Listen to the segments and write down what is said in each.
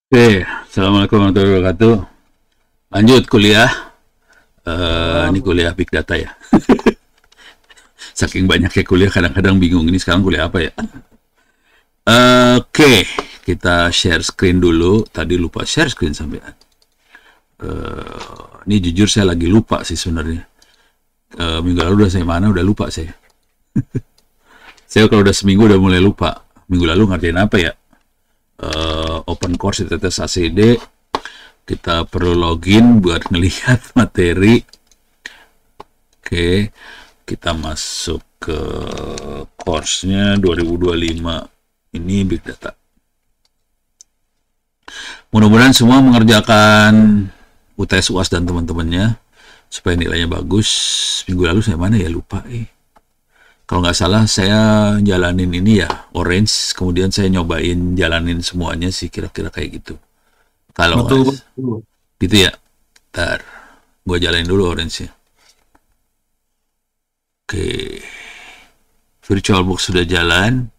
Oke, Assalamualaikum warahmatullahi wabarakatuh. Lanjut kuliah. Ini Malam. kuliah Big Data ya. Saking banyaknya kuliah, kadang-kadang bingung ini sekarang kuliah apa ya. Oke, kita share screen dulu. Tadi lupa share screen sampai. Ini jujur saya lagi lupa sih sebenarnya. Minggu lalu udah saya mana, udah lupa saya. Saya kalau udah seminggu udah mulai lupa. Minggu lalu ngerjain apa ya? Open course ITTS ACD. Kita perlu login buat ngelihat materi. Oke, kita masuk ke course-nya 2025. Ini Big Data. Mudah-mudahan semua mengerjakan UTS UAS dan teman-temannya supaya nilainya bagus. Minggu lalu saya mana ya, lupa. Kalau nggak salah saya jalanin ini ya, Orange. Kemudian saya nyobain jalanin semuanya sih, kira-kira kayak gitu. Kalau nggak Betul, betul. gitu ya, ntar gue jalanin dulu Orange-nya. Oke, VirtualBox sudah jalan.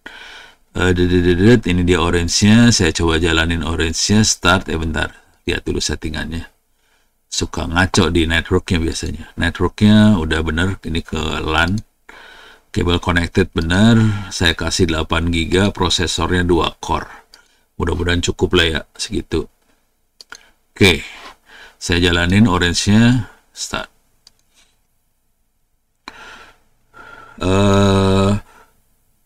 Ini dia orange-nya. Saya coba jalanin orange-nya. Start. Bentar, lihat dulu settingannya. Suka ngaco di networknya biasanya. Networknya udah bener. Ini ke LAN. Cable connected bener. Saya kasih 8 GB. Prosesornya 2 core. Mudah-mudahan cukup lah ya, segitu. Oke, saya jalanin orange-nya. Start.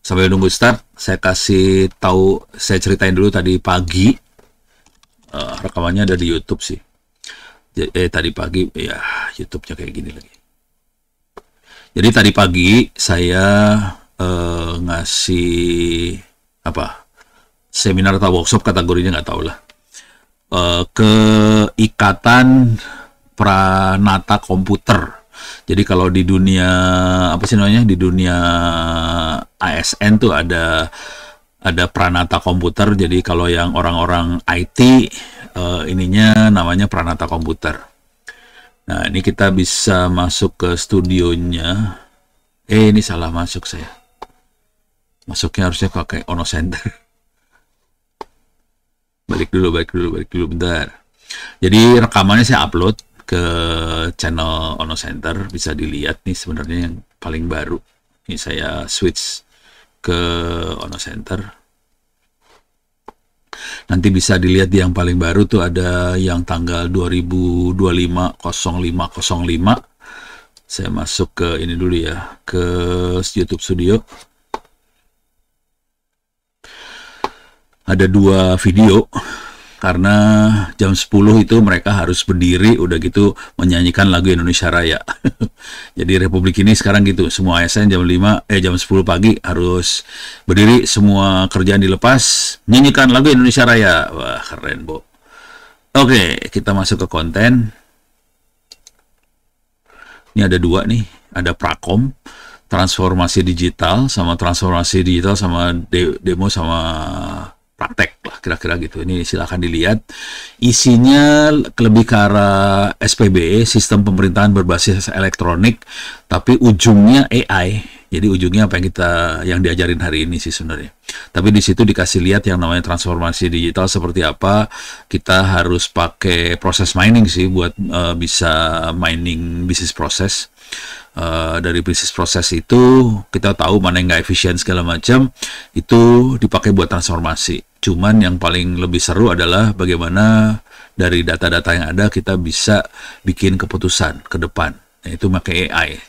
Sambil nunggu start, saya kasih tahu, saya ceritain dulu tadi pagi. Rekamannya ada di YouTube sih. Tadi pagi ya, YouTube-nya kayak gini lagi. Jadi tadi pagi saya ngasih apa, seminar atau workshop, kategorinya nggak tahu lah, ke Ikatan Pranata Komputer. Jadi kalau di dunia apa sih namanya, di dunia ASN tuh ada Pranata Komputer. Jadi kalau yang orang-orang IT, ininya namanya Pranata Komputer. Nah, ini kita bisa masuk ke studionya. Ini salah masuk saya. Masuknya harusnya pakai Ono Center. Balik dulu bentar. Jadi rekamannya saya upload ke channel Ono Center, bisa dilihat nih sebenarnya yang paling baru. Ini saya switch ke Ono Center. Nanti bisa dilihat di yang paling baru tuh ada yang tanggal 2025-05-05. Saya masuk ke ini dulu ya, ke YouTube Studio. Ada 2 video. Karena jam 10 itu mereka harus berdiri, udah gitu menyanyikan lagu Indonesia Raya. Jadi Republik ini sekarang gitu, semua ASN jam 10 pagi harus berdiri, semua kerjaan dilepas, nyanyikan lagu Indonesia Raya. Wah, keren, Bo. Oke, kita masuk ke konten. Ini ada 2 nih, ada Prakom, transformasi digital sama demo sama praktek lah, kira-kira gitu. Ini silahkan dilihat. Isinya lebih ke arah SPB, sistem pemerintahan berbasis elektronik, tapi ujungnya AI. Jadi ujungnya apa yang diajarin hari ini sih sebenarnya. Tapi di situ dikasih lihat yang namanya transformasi digital seperti apa. Kita harus pakai proses mining sih buat bisa mining bisnis proses. Dari bisnis proses itu kita tahu mana yang nggak efisien segala macam, itu dipakai buat transformasi. Cuman yang paling lebih seru adalah bagaimana dari data-data yang ada kita bisa bikin keputusan ke depan. Nah, itu pakai AI.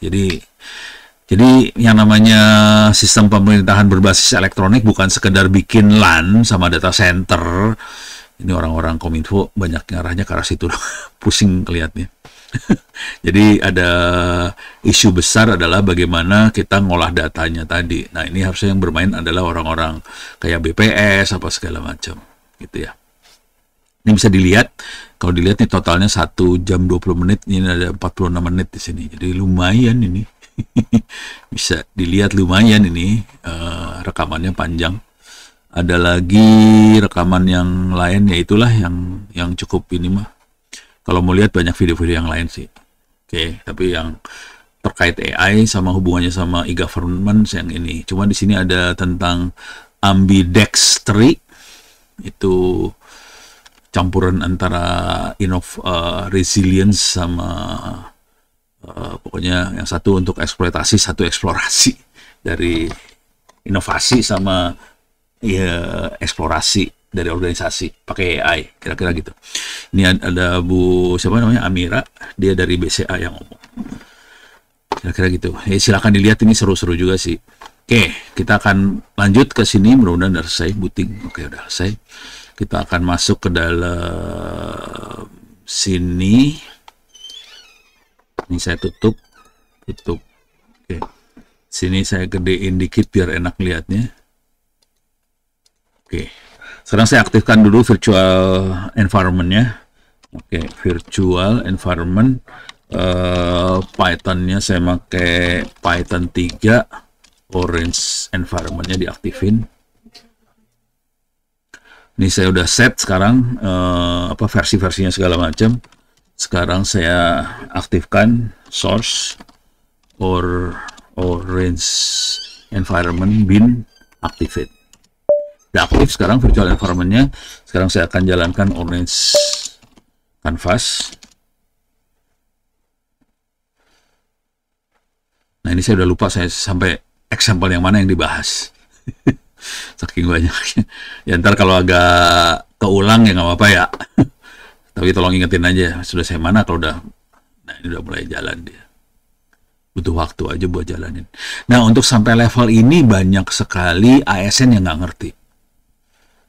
Jadi yang namanya sistem pemerintahan berbasis elektronik bukan sekedar bikin LAN sama data center. Ini orang-orang Kominfo banyak ngarahnya ke arah situ. Pusing kelihatnya. Jadi ada isu besar adalah bagaimana kita ngolah datanya tadi. Nah, ini harusnya yang bermain adalah orang-orang kayak BPS apa segala macam gitu ya. Ini bisa dilihat, kalau dilihat nih totalnya 1 jam 20 menit, ini ada 46 menit di sini. Jadi lumayan ini. Bisa dilihat lumayan ini, rekamannya panjang. Ada lagi rekaman yang lain, ya itulah yang cukup ini mah. Kalau mau lihat banyak video-video yang lain sih. Oke, tapi yang terkait AI sama hubungannya sama e-government yang ini. Cuma di sini ada tentang ambidextry. Itu campuran antara resilience sama pokoknya yang satu untuk eksploitasi, satu eksplorasi, dari inovasi sama ya, eksplorasi dari organisasi pakai AI, kira-kira gitu. Ini ada Bu siapa namanya, Amira, dia dari BCA yang ngomong, kira-kira gitu. Silakan dilihat, ini seru-seru juga sih. Oke, kita akan lanjut ke sini, mudah-mudahan udah selesai booting. Oke, udah selesai. Kita akan masuk ke dalam sini. Ini saya tutup. Oke, sini saya gedein dikit biar enak lihatnya. Oke, sekarang saya aktifkan dulu virtual environment-nya. Oke, virtual environment. Python-nya saya pakai Python 3. Orange environment-nya diaktifin. Ini saya udah set sekarang versi-versinya segala macam. Sekarang saya aktifkan source orange environment bin activate. Udah aktif sekarang virtual environment-nya. Sekarang saya akan jalankan orange canvas. Nah, ini saya udah lupa saya sampai example yang mana yang dibahas. Saking banyaknya. Ya ntar kalau agak keulang ya nggak apa-apa ya. Tapi tolong ingetin aja, sudah saya mana kalau udah, nah ini udah mulai jalan dia. Butuh waktu aja buat jalanin. Nah, untuk sampai level ini banyak sekali ASN yang nggak ngerti.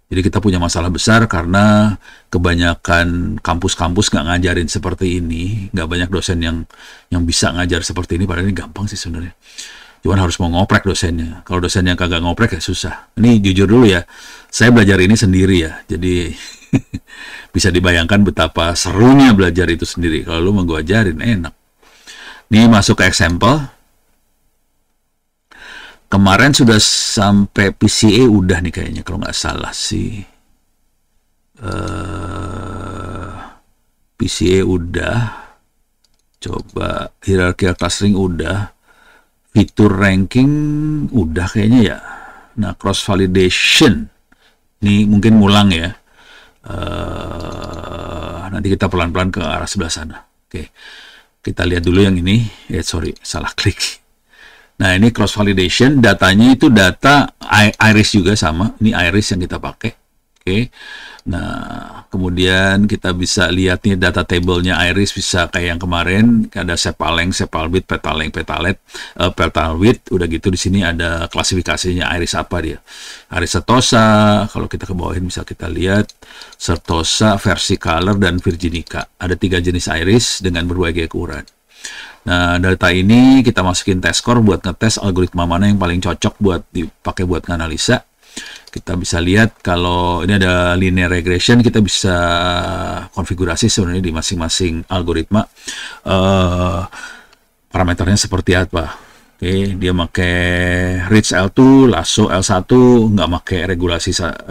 Jadi kita punya masalah besar karena kebanyakan kampus-kampus nggak ngajarin seperti ini. Nggak banyak dosen yang bisa ngajar seperti ini, padahal ini gampang sih sebenarnya. Cuman harus mau ngoprek dosennya. Kalau dosennya kagak ngoprek ya susah. Ini jujur dulu ya, saya belajar ini sendiri ya. Jadi bisa dibayangkan betapa serunya belajar itu sendiri. Kalau lu mau gue ajarin, enak. Ini masuk ke example. Kemarin sudah sampai PCA udah nih kayaknya, kalau nggak salah sih. PCA udah. Coba hierarchical clustering udah. Fitur ranking udah kayaknya ya. Nah, cross validation. Ini mungkin ngulang ya. Nanti kita pelan-pelan ke arah sebelah sana. Oke. Kita lihat dulu yang ini. Sorry, salah klik. Nah, ini cross validation, datanya itu data iris juga sama. Ini iris yang kita pakai. Oke. Nah, kemudian kita bisa lihat nih data table-nya iris bisa kayak yang kemarin, ada sepaleng, sepalbit, petaleng, petalet, petalwidth, udah gitu di sini ada klasifikasinya iris apa dia. Iris setosa, kalau kita ke bawahin bisa kita lihat setosa, versicolor dan virginica. Ada 3 jenis iris dengan berbagai ukuran. Nah, data ini kita masukin test score buat ngetes algoritma mana yang paling cocok buat dipakai buat nganalisa. Kita bisa lihat kalau ini ada linear regression, kita bisa konfigurasi sebenarnya di masing-masing algoritma parameternya seperti apa. Oke, dia pakai reach L2, lasso L1, nggak pakai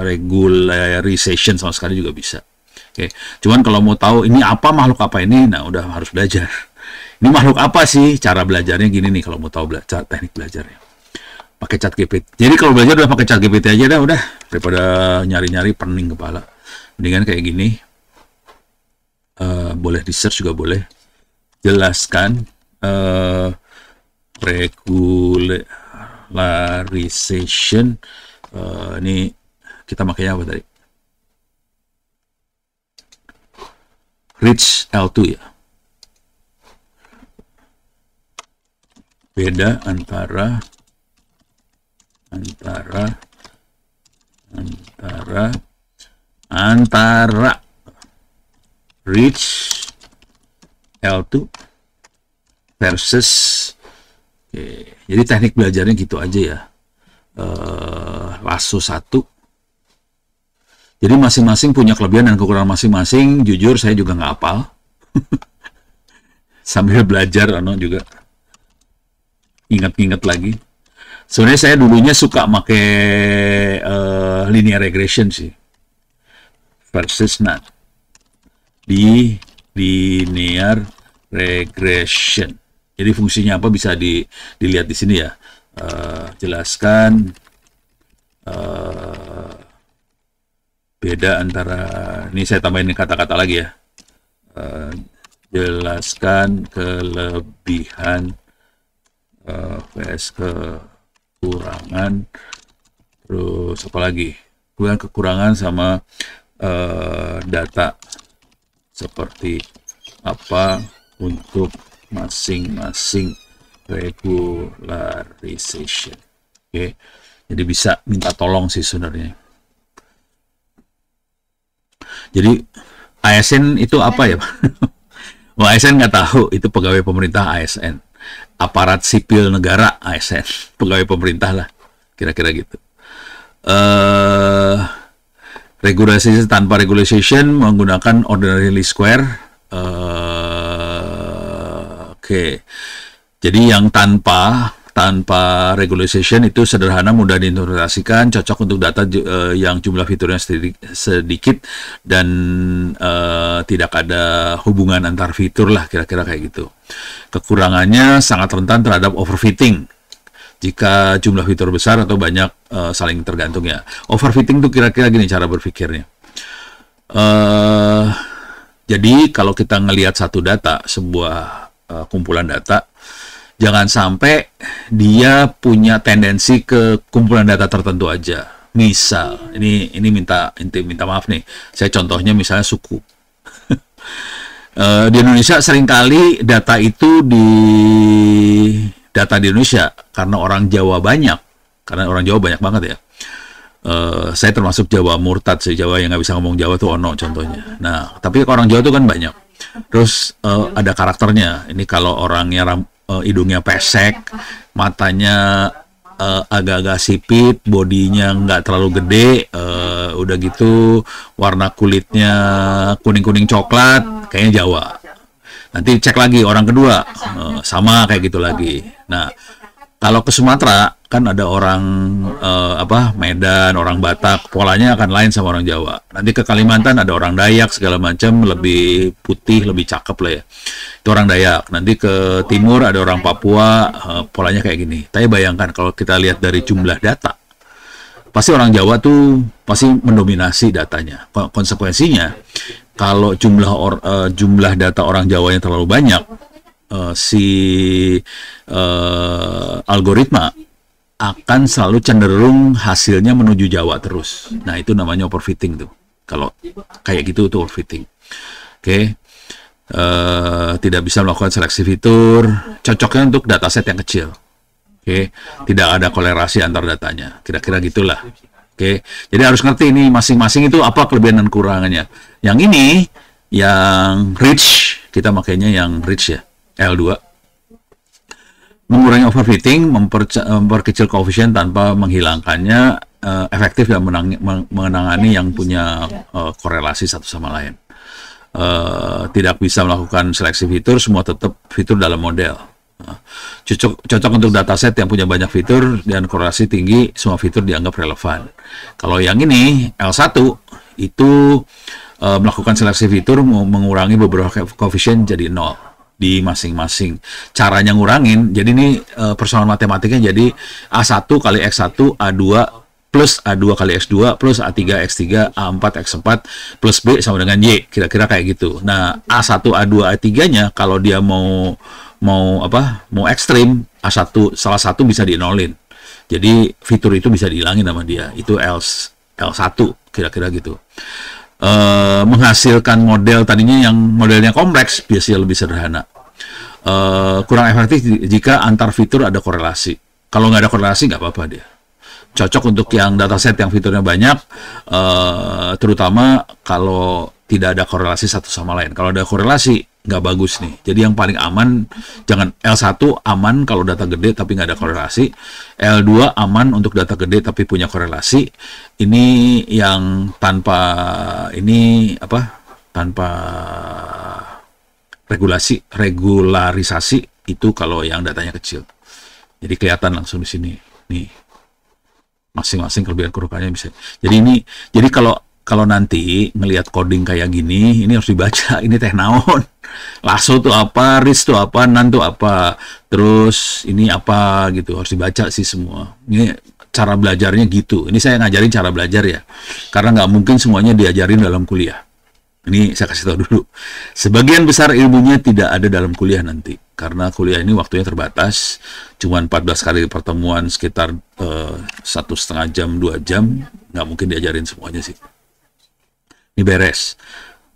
regularization sama sekali juga bisa. Oke, cuman kalau mau tahu ini apa, makhluk apa ini, nah udah harus belajar. Ini makhluk apa sih? Cara belajarnya gini nih kalau mau tahu teknik belajarnya. Pakai ChatGPT. Jadi kalau belajar udah pakai ChatGPT aja dah, udah daripada nyari-nyari pening kepala. Mendingan kayak gini. Boleh di search juga boleh. Jelaskan regularization. Ini kita makanya apa tadi? Reach L2 ya. Beda antara reach L2 versus jadi teknik belajarnya gitu aja ya. Lasso 1. Jadi masing-masing punya kelebihan dan kekurangan masing-masing. Jujur saya juga nggak hafal. Sambil belajar juga ingat-ingat lagi. Sebenarnya saya dulunya suka pakai linear regression sih. Versus not. Di linear regression. Jadi fungsinya apa bisa dilihat di sini ya. Jelaskan beda antara, ini saya tambahin kata-kata lagi ya. Jelaskan kelebihan vs kekurangan, terus apa lagi? Kekurangan sama data seperti apa untuk masing-masing regularization. Oke, jadi bisa minta tolong sih sebenarnya. Jadi ASN itu apa ya? Wah, ASN nggak tahu, itu pegawai pemerintah ASN. Aparat sipil negara ASN, pegawai pemerintah lah, kira-kira gitu. Regulasi tanpa regulation menggunakan ordinary least square. Oke. Jadi yang tanpa regulation itu sederhana, mudah diinterpretasikan, cocok untuk data yang jumlah fiturnya sedikit dan tidak ada hubungan antar fitur lah, kira-kira kayak gitu. Kekurangannya sangat rentan terhadap overfitting jika jumlah fitur besar atau banyak saling tergantung ya. Overfitting itu kira-kira gini cara berpikirnya. Jadi kalau kita ngelihat satu data, sebuah kumpulan data, jangan sampai dia punya tendensi ke kumpulan data tertentu aja. Misal, ini minta maaf nih. Saya contohnya misalnya suku. Di Indonesia seringkali data itu data di Indonesia karena orang Jawa banyak. Karena orang Jawa banyak banget ya. Saya termasuk Jawa murtad, Jawa yang nggak bisa ngomong Jawa tuh ono contohnya. Nah, tapi orang Jawa tuh kan banyak. Terus ada karakternya. Ini kalau orangnya hidungnya pesek, matanya agak-agak sipit, bodinya nggak terlalu gede, udah gitu warna kulitnya kuning-kuning coklat, kayaknya Jawa. Nanti cek lagi orang kedua, sama kayak gitu lagi. Nah, kalau ke Sumatera kan ada orang Medan, orang Batak, polanya akan lain sama orang Jawa. Nanti ke Kalimantan ada orang Dayak segala macam, lebih putih, lebih cakep lah ya. Itu orang Dayak. Nanti ke timur ada orang Papua, polanya kayak gini. Tapi bayangkan kalau kita lihat dari jumlah data, pasti orang Jawa tuh pasti mendominasi datanya. Konsekuensinya kalau jumlah data orang Jawa yang terlalu banyak, algoritma akan selalu cenderung hasilnya menuju Jawa terus. Nah, itu namanya overfitting tuh. Kalau kayak gitu tuh overfitting. Oke. Tidak bisa melakukan seleksi fitur, cocoknya untuk dataset yang kecil. Oke. Tidak ada kolerasi antar datanya. Kira-kira gitulah. Oke. Jadi harus ngerti ini masing-masing itu apa kelebihan dan kekurangannya. Yang ini yang rich, kita makainya yang rich ya. L2. Mengurangi overfitting, memperkecil koefisien tanpa menghilangkannya, efektif dan menangani yang punya korelasi satu sama lain. Tidak bisa melakukan seleksi fitur, semua tetap fitur dalam model. Cocok untuk dataset yang punya banyak fitur dan korelasi tinggi, semua fitur dianggap relevan. Kalau yang ini, L1, itu melakukan seleksi fitur, mengurangi beberapa koefisien jadi 0. Di masing-masing. Caranya ngurangin, jadi ini persoalan matematikanya jadi A1 kali X1, A2 plus A2 kali X2 plus A3 X3, A4 X4 plus B sama dengan Y, kira-kira kayak gitu. Nah, A1, A2, A3-nya kalau dia mau ekstrim, A1 salah satu bisa dinolin. Jadi fitur itu bisa dihilangin sama dia. Itu L1 kira-kira gitu. Menghasilkan model tadinya yang modelnya kompleks biasanya lebih sederhana. Kurang efektif jika antar fitur ada korelasi. Kalau nggak ada korelasi nggak apa-apa dia. Cocok untuk yang dataset yang fiturnya banyak, terutama kalau tidak ada korelasi satu sama lain. Kalau ada korelasi nggak bagus nih. Jadi yang paling aman, jangan L1 aman kalau data gede tapi nggak ada korelasi. L2 aman untuk data gede tapi punya korelasi. Ini yang tanpa regularisasi itu kalau yang datanya kecil. Jadi kelihatan langsung di sini. Nih. Masing-masing kelebihan kekurangannya bisa. Jadi kalau nanti ngelihat coding kayak gini, ini harus dibaca, ini teh naon. Lasso tuh apa, RIS tuh apa, NaN tuh apa, terus ini apa gitu, harus dibaca sih semua. Ini cara belajarnya gitu. Ini saya ngajarin cara belajar ya, karena nggak mungkin semuanya diajarin dalam kuliah. Ini saya kasih tahu dulu. Sebagian besar ilmunya tidak ada dalam kuliah nanti, karena kuliah ini waktunya terbatas, cuma 14 kali pertemuan sekitar 1,5 jam, 2 jam, nggak mungkin diajarin semuanya sih. Ini beres.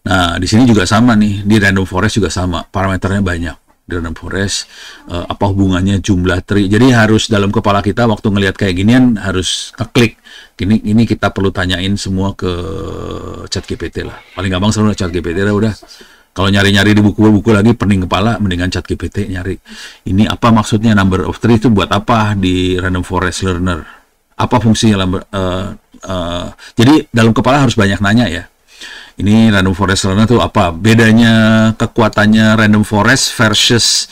Nah, di sini juga sama nih, di random forest juga sama, parameternya banyak. Di random forest, apa hubungannya jumlah tree. Jadi harus dalam kepala kita waktu ngelihat kayak ginian harus ngeklik. Ini kita perlu tanyain semua ke ChatGPT lah. Paling gampang selalu ChatGPT lah udah. Kalau nyari-nyari di buku-buku lagi pening kepala, mendingan ChatGPT nyari. Ini apa maksudnya number of tree itu buat apa di random forest learner? Apa fungsinya? Jadi dalam kepala harus banyak nanya ya. Ini random forest learner itu apa? Bedanya kekuatannya random forest versus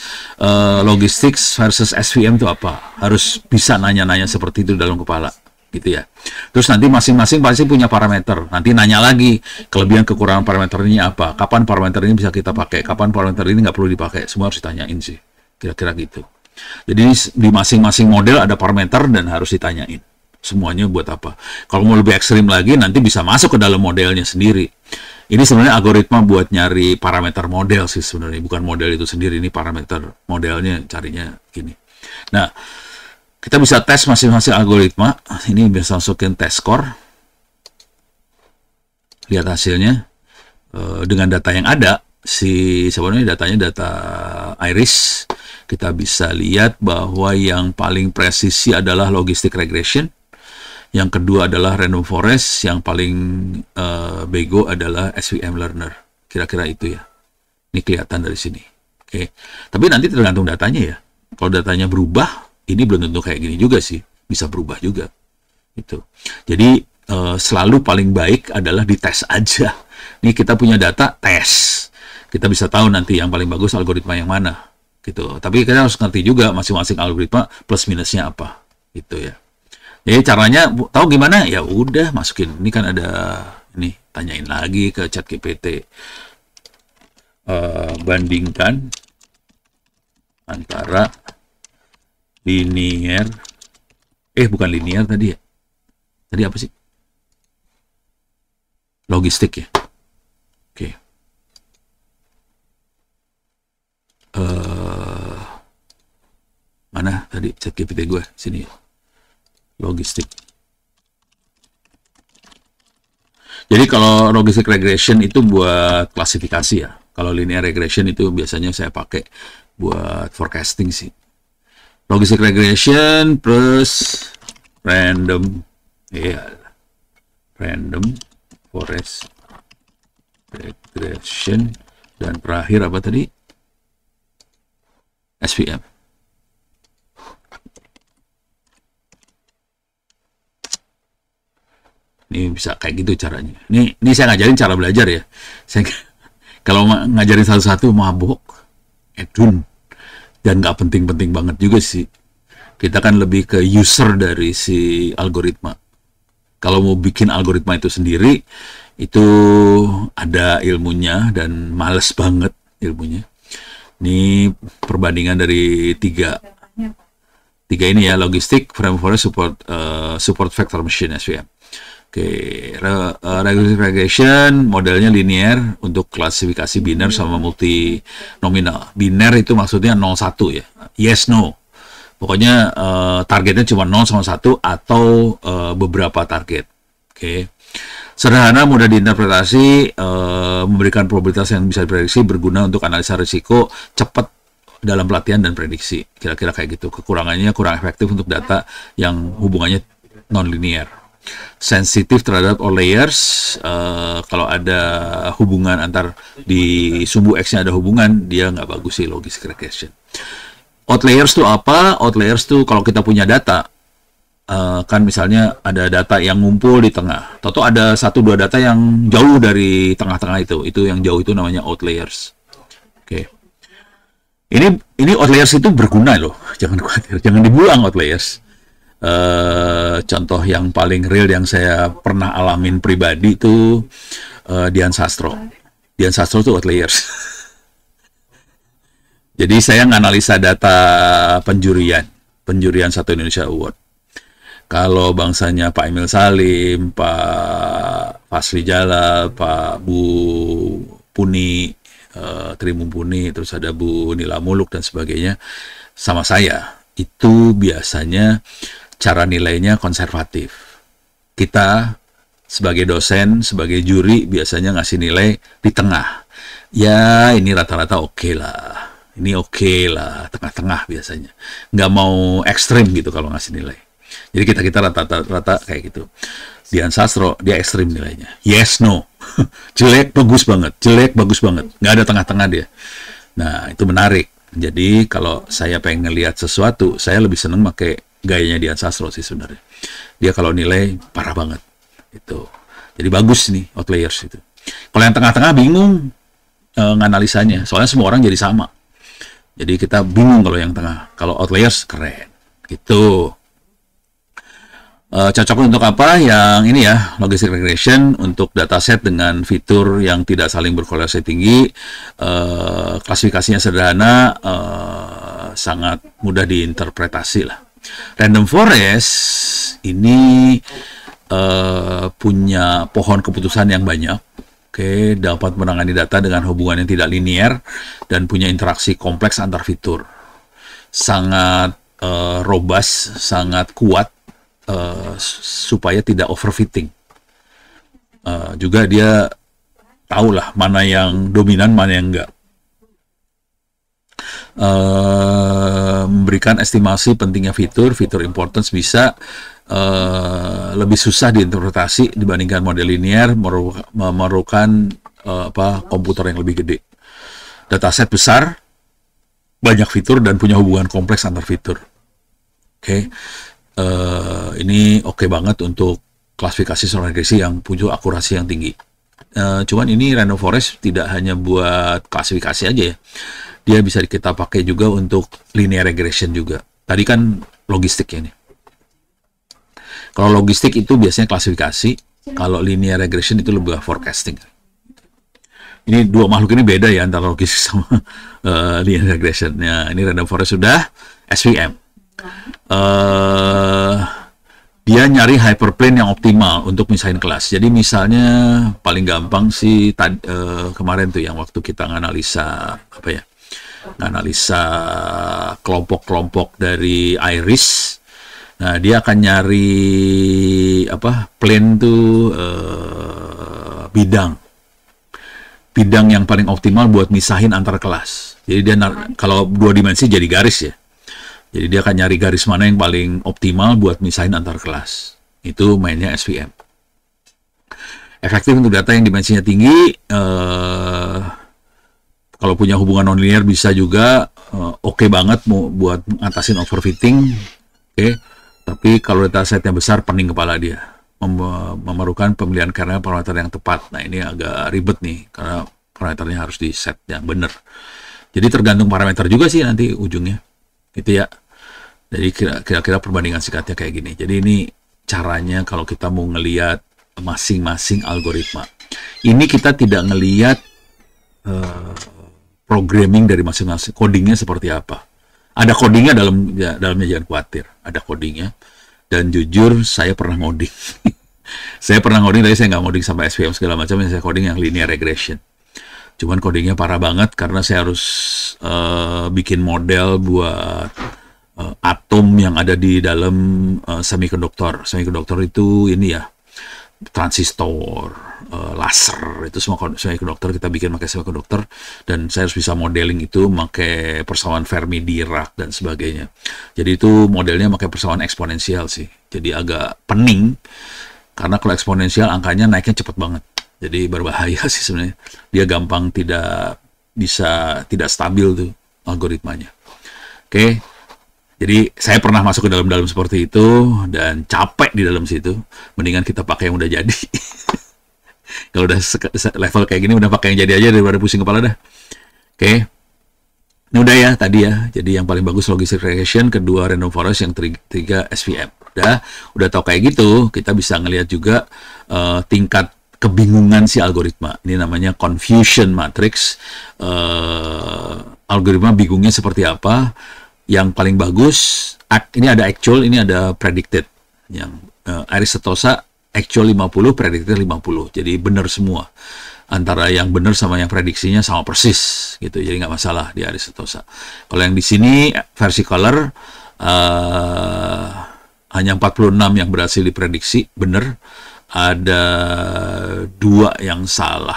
logistics versus SVM itu apa? Harus bisa nanya-nanya seperti itu dalam kepala, gitu ya. Terus nanti masing-masing pasti punya parameter. Nanti nanya lagi kelebihan kekurangan parameter ini apa? Kapan parameter ini bisa kita pakai? Kapan parameter ini nggak perlu dipakai? Semua harus ditanyain sih, kira-kira gitu. Jadi di masing-masing model ada parameter dan harus ditanyain. Semuanya buat apa? Kalau mau lebih ekstrim lagi, nanti bisa masuk ke dalam modelnya sendiri. Ini sebenarnya algoritma buat nyari parameter model sih sebenarnya, bukan model itu sendiri. Ini parameter modelnya carinya gini. Nah, kita bisa tes masing-masing algoritma. Ini bisa masukin test score. Lihat hasilnya dengan data yang ada. Sebenarnya datanya data iris. Kita bisa lihat bahwa yang paling presisi adalah logistic regression. Yang kedua adalah random forest, yang paling bego adalah SVM learner. Kira-kira itu ya. Ini kelihatan dari sini. Oke. Tapi nanti tergantung datanya ya. Kalau datanya berubah, ini belum tentu kayak gini juga sih. Bisa berubah juga. Gitu. Jadi selalu paling baik adalah dites aja. Nih kita punya data, tes. Kita bisa tahu nanti yang paling bagus algoritma yang mana. Gitu. Tapi kita harus ngerti juga masing-masing algoritma plus minusnya apa. Gitu ya. Jadi caranya tahu gimana? Ya udah masukin. Ini kan ada ini tanyain lagi ke ChatGPT. Bandingkan antara linear bukan linear tadi ya. Tadi apa sih? Logistik ya. Oke. Mana tadi ChatGPT gue? Sini ya. Logistik. Jadi kalau logistic regression itu buat klasifikasi ya. Kalau linear regression itu biasanya saya pakai buat forecasting sih. Logistic regression plus random forest regression, dan terakhir apa tadi? SVM. Ini bisa kayak gitu caranya. Ini saya ngajarin cara belajar ya. Saya kalau ngajarin satu-satu mabok, edun, dan nggak penting-penting banget juga sih. Kita kan lebih ke user dari si algoritma. Kalau mau bikin algoritma itu sendiri, itu ada ilmunya dan males banget ilmunya. Ini perbandingan dari tiga ini ya, logistik, frame forest, support vector machine SVM. Oke, regression modelnya linear untuk klasifikasi biner sama multinominal. Biner itu maksudnya 0-1 ya, yes no. Pokoknya targetnya cuma 0 sama 1 atau beberapa target. Oke. Sederhana, mudah diinterpretasi, memberikan probabilitas yang bisa diprediksi, berguna untuk analisa risiko, cepat dalam pelatihan dan prediksi. Kira-kira kayak gitu. Kekurangannya kurang efektif untuk data yang hubungannya non-linear. Sensitif terhadap outliers. Kalau ada hubungan antar di sumbu X-nya ada hubungan, dia nggak bagus sih logistic regression. Outliers itu apa? Outliers itu kalau kita punya data, kan misalnya ada data yang ngumpul di tengah, atau ada 1-2 data yang jauh dari tengah-tengah itu yang jauh itu namanya outliers. Oke. Ini outliers itu berguna loh, jangan khawatir, jangan dibuang outliers. Contoh yang paling real yang saya pernah alamin pribadi itu Dian Sastro. Dian Sastro itu outliers. Jadi saya nganalisa data penjurian 1 Indonesia Award. Kalau bangsanya Pak Emil Salim, Pak Fasli Jalal, Pak Bu Puni, Tri Mumpuni, terus ada Bu Nila Muluk dan sebagainya, sama saya, itu biasanya cara nilainya konservatif. Kita sebagai dosen, sebagai juri, biasanya ngasih nilai di tengah. Ya, ini rata-rata oke lah. Ini oke lah, tengah-tengah biasanya. Nggak mau ekstrim gitu kalau ngasih nilai. Jadi kita rata-rata kayak gitu. Dian Sastro, dia ekstrim nilainya. Yes, no. Jelek, bagus banget. Jelek, bagus banget. Nggak ada tengah-tengah dia. Nah, itu menarik. Jadi, kalau saya pengen ngelihat sesuatu, saya lebih seneng pakai gayanya Dian Sastro sih sebenarnya. Dia kalau nilai, parah banget. Itu. Jadi, bagus nih, Outliers itu. Kalau yang tengah-tengah bingung nganalisanya. Soalnya semua orang jadi sama. Jadi, kita bingung kalau yang tengah. Kalau Outliers, keren. Gitu. Cocok untuk apa? Yang ini ya, logistic regression untuk dataset dengan fitur yang tidak saling berkorelasi tinggi, klasifikasinya sederhana, sangat mudah diinterpretasi lah. Random forest ini punya pohon keputusan yang banyak, dapat menangani data dengan hubungan yang tidak linear dan punya interaksi kompleks antar fitur, sangat robust, sangat kuat. Supaya tidak overfitting. Juga dia tahulah mana yang dominan, mana yang enggak. Memberikan estimasi pentingnya fitur importance bisa lebih susah diinterpretasi dibandingkan model linear, memerlukan komputer yang lebih gede. Dataset besar, banyak fitur dan punya hubungan kompleks antar fitur. Ini oke banget untuk klasifikasi soal regresi yang punya akurasi yang tinggi. Cuman ini random forest tidak hanya buat klasifikasi aja ya. Dia bisa kita pakai juga untuk linear regression juga. Tadi kan logistik ya nih. Kalau logistik itu biasanya klasifikasi, kalau linear regression itu lebih forecasting. Ini dua makhluk ini beda ya antara logistik sama linear regression. Ya, ini random forest sudah, SVM. Dia nyari hyperplane yang optimal untuk misahin kelas. Jadi misalnya paling gampang sih kemarin tuh yang waktu kita nganalisa nganalisa kelompok-kelompok dari iris. Nah, dia akan nyari plane tuh bidang yang paling optimal buat misahin antar kelas. Jadi dia kalau dua dimensi jadi garis ya. Jadi dia akan nyari garis mana yang paling optimal buat misahin antar kelas. Itu mainnya SVM. Efektif untuk data yang dimensinya tinggi. Kalau punya hubungan nonlinear bisa juga oke banget buat ngatasin overfitting. Tapi kalau datasetnya besar, pening kepala dia. Memerlukan pemilihan karena parameter yang tepat. Nah, ini agak ribet nih karena parameternya harus di set yang benar. Jadi tergantung parameter juga sih nanti ujungnya. Gitu ya. Jadi kira-kira perbandingan singkatnya kayak gini. Jadi ini caranya kalau kita mau ngelihat masing-masing algoritma. Ini kita tidak ngelihat programming dari masing-masing, codingnya seperti apa. Ada codingnya dalamnya jangan khawatir. Ada codingnya. Dan jujur saya pernah ngoding. Saya pernah ngoding, tapi saya nggak ngoding sampai SVM segala macam. Saya coding yang linear regression. Cuman codingnya parah banget karena saya harus bikin model buat atom yang ada di dalam semikonduktor. Semikonduktor itu ini ya, transistor, laser, itu semua semikonduktor kita bikin pakai semikonduktor, dan saya harus bisa modeling itu pakai persamaan Fermi-Dirac dan sebagainya. Jadi itu modelnya pakai persamaan eksponensial sih. Jadi agak pening karena kalau eksponensial angkanya naiknya cepet banget. Jadi berbahaya sih sebenarnya. Dia gampang tidak stabil tuh algoritmanya. Jadi saya pernah masuk ke dalam seperti itu dan capek di dalam situ. Mendingan kita pakai yang udah jadi. Kalau udah level kayak gini udah pakai yang jadi aja daripada pusing kepala dah. Ini udah ya tadi ya. Jadi yang paling bagus logistic regression, kedua random forest, yang ketiga SVM. Udah tahu kayak gitu, kita bisa ngelihat juga tingkat kebingungan si algoritma. Ini namanya confusion matrix. Algoritma bingungnya seperti apa. Yang paling bagus, ini ada actual, ini ada predicted. Yang Iris Setosa actual 50, predicted 50. Jadi benar semua. Antara yang benar sama yang prediksinya sama persis gitu. Jadi nggak masalah di Iris Setosa. Kalau yang di sini versi color hanya 46 yang berhasil diprediksi benar. Ada 2 yang salah.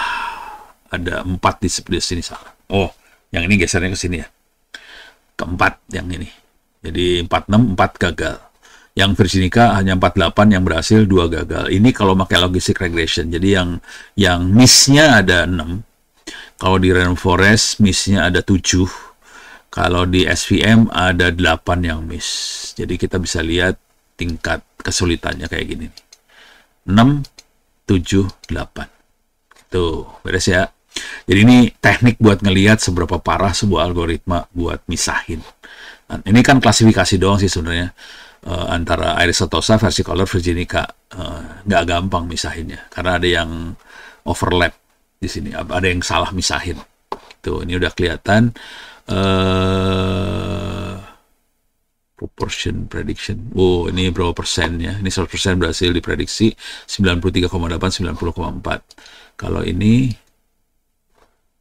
Ada 4 di sini salah. Oh, yang ini gesernya ke sini ya. Keempat yang ini. Jadi 46, 4 gagal. Yang Virginica hanya 48 yang berhasil, 2 gagal. Ini kalau pakai logistic regression. Jadi yang miss-nya ada 6. Kalau di Random Forest miss-nya ada 7. Kalau di SVM ada 8 yang miss. Jadi kita bisa lihat tingkat kesulitannya kayak gini nih. 6, 7, 8. Tuh, beres ya. Jadi ini teknik buat ngelihat seberapa parah sebuah algoritma buat misahin. Nah, ini kan klasifikasi doang sih sebenarnya. Antara Iris Setosa versi color Virginica nggak gampang misahinnya karena ada yang overlap di sini, ada yang salah misahin. Tuh, ini udah kelihatan proportion prediction. Oh, ini berapa persennya? Ini 100% berhasil diprediksi, 93,8, 90,4. Kalau ini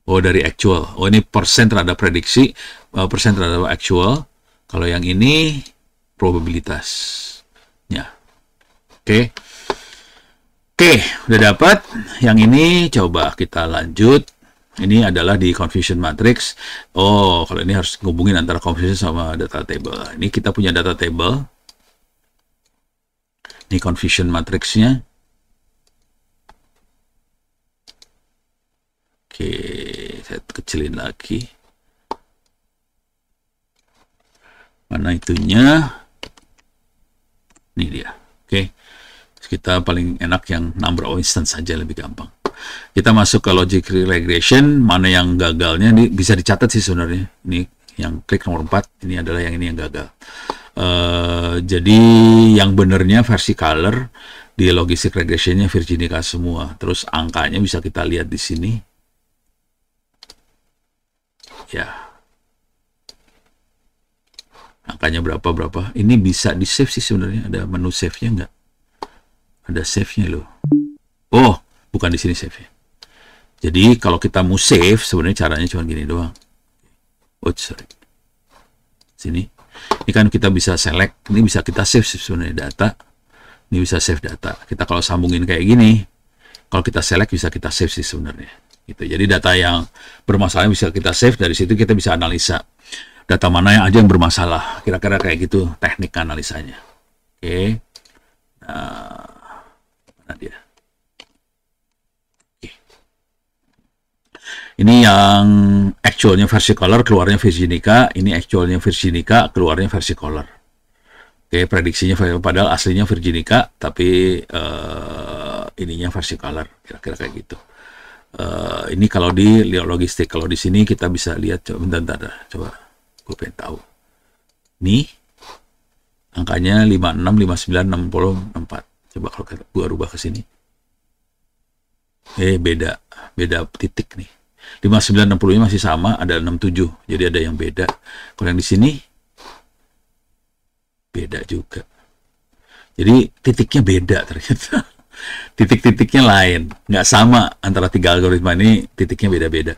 dari actual. Oh, ini persen terhadap prediksi, persen terhadap actual. Kalau yang ini probabilitasnya. Oke, udah dapat. Yang ini coba kita lanjut. Ini adalah di confusion matrix. Oh, kalau ini harus ngubungin antara confusion sama data table. Ini kita punya data table. Ini confusion matrixnya. Oke, saya kecilin lagi. Mana itunya? Ini dia. Oke. Kita paling enak yang number of instance saja, lebih gampang. Kita masuk ke logic regression, mana yang gagalnya ini bisa dicatat sih sebenarnya. Ini yang klik nomor 4, ini adalah yang ini yang gagal. Jadi yang benernya versi color di logistic regressionnya Virginica semua. Terus angkanya bisa kita lihat di sini. Ya. Angkanya berapa. Ini bisa di save sih sebenarnya. Ada menu save-nya nggak? Ada save-nya loh. Oh, bukan di sini save-nya. Jadi kalau kita mau save, sebenarnya caranya cuma gini doang. Oh, sorry. Sini. Ini kan kita bisa select. Ini bisa kita save sebenarnya data. Ini bisa save data. Kita kalau sambungin kayak gini, kalau kita select bisa kita save sih sebenarnya. Gitu. Jadi data yang bermasalah bisa kita save. Dari situ kita bisa analisa. Data mana yang aja yang bermasalah. Kira-kira kayak gitu teknik analisanya. Oke. Nah, mana dia? Oke. Ini yang actualnya versi color, keluarnya Virginica. Ini actualnya Virginica, keluarnya versi color. Oke, prediksinya padahal aslinya Virginica, tapi ininya versi color. Kira-kira kayak gitu. Ini kalau di logistik. Kalau di sini kita bisa lihat. Bentar. Coba. Gue pengen tahu. Nih, angkanya 56, 59, 60, 64. Coba kalau gue rubah ke sini. Beda titik nih. 59, 60-nya masih sama, ada 67. Jadi ada yang beda. Kalau yang di sini, beda juga. Jadi titiknya beda ternyata. Titik-titiknya lain. Nggak sama antara 3 algoritma ini, titiknya beda-beda.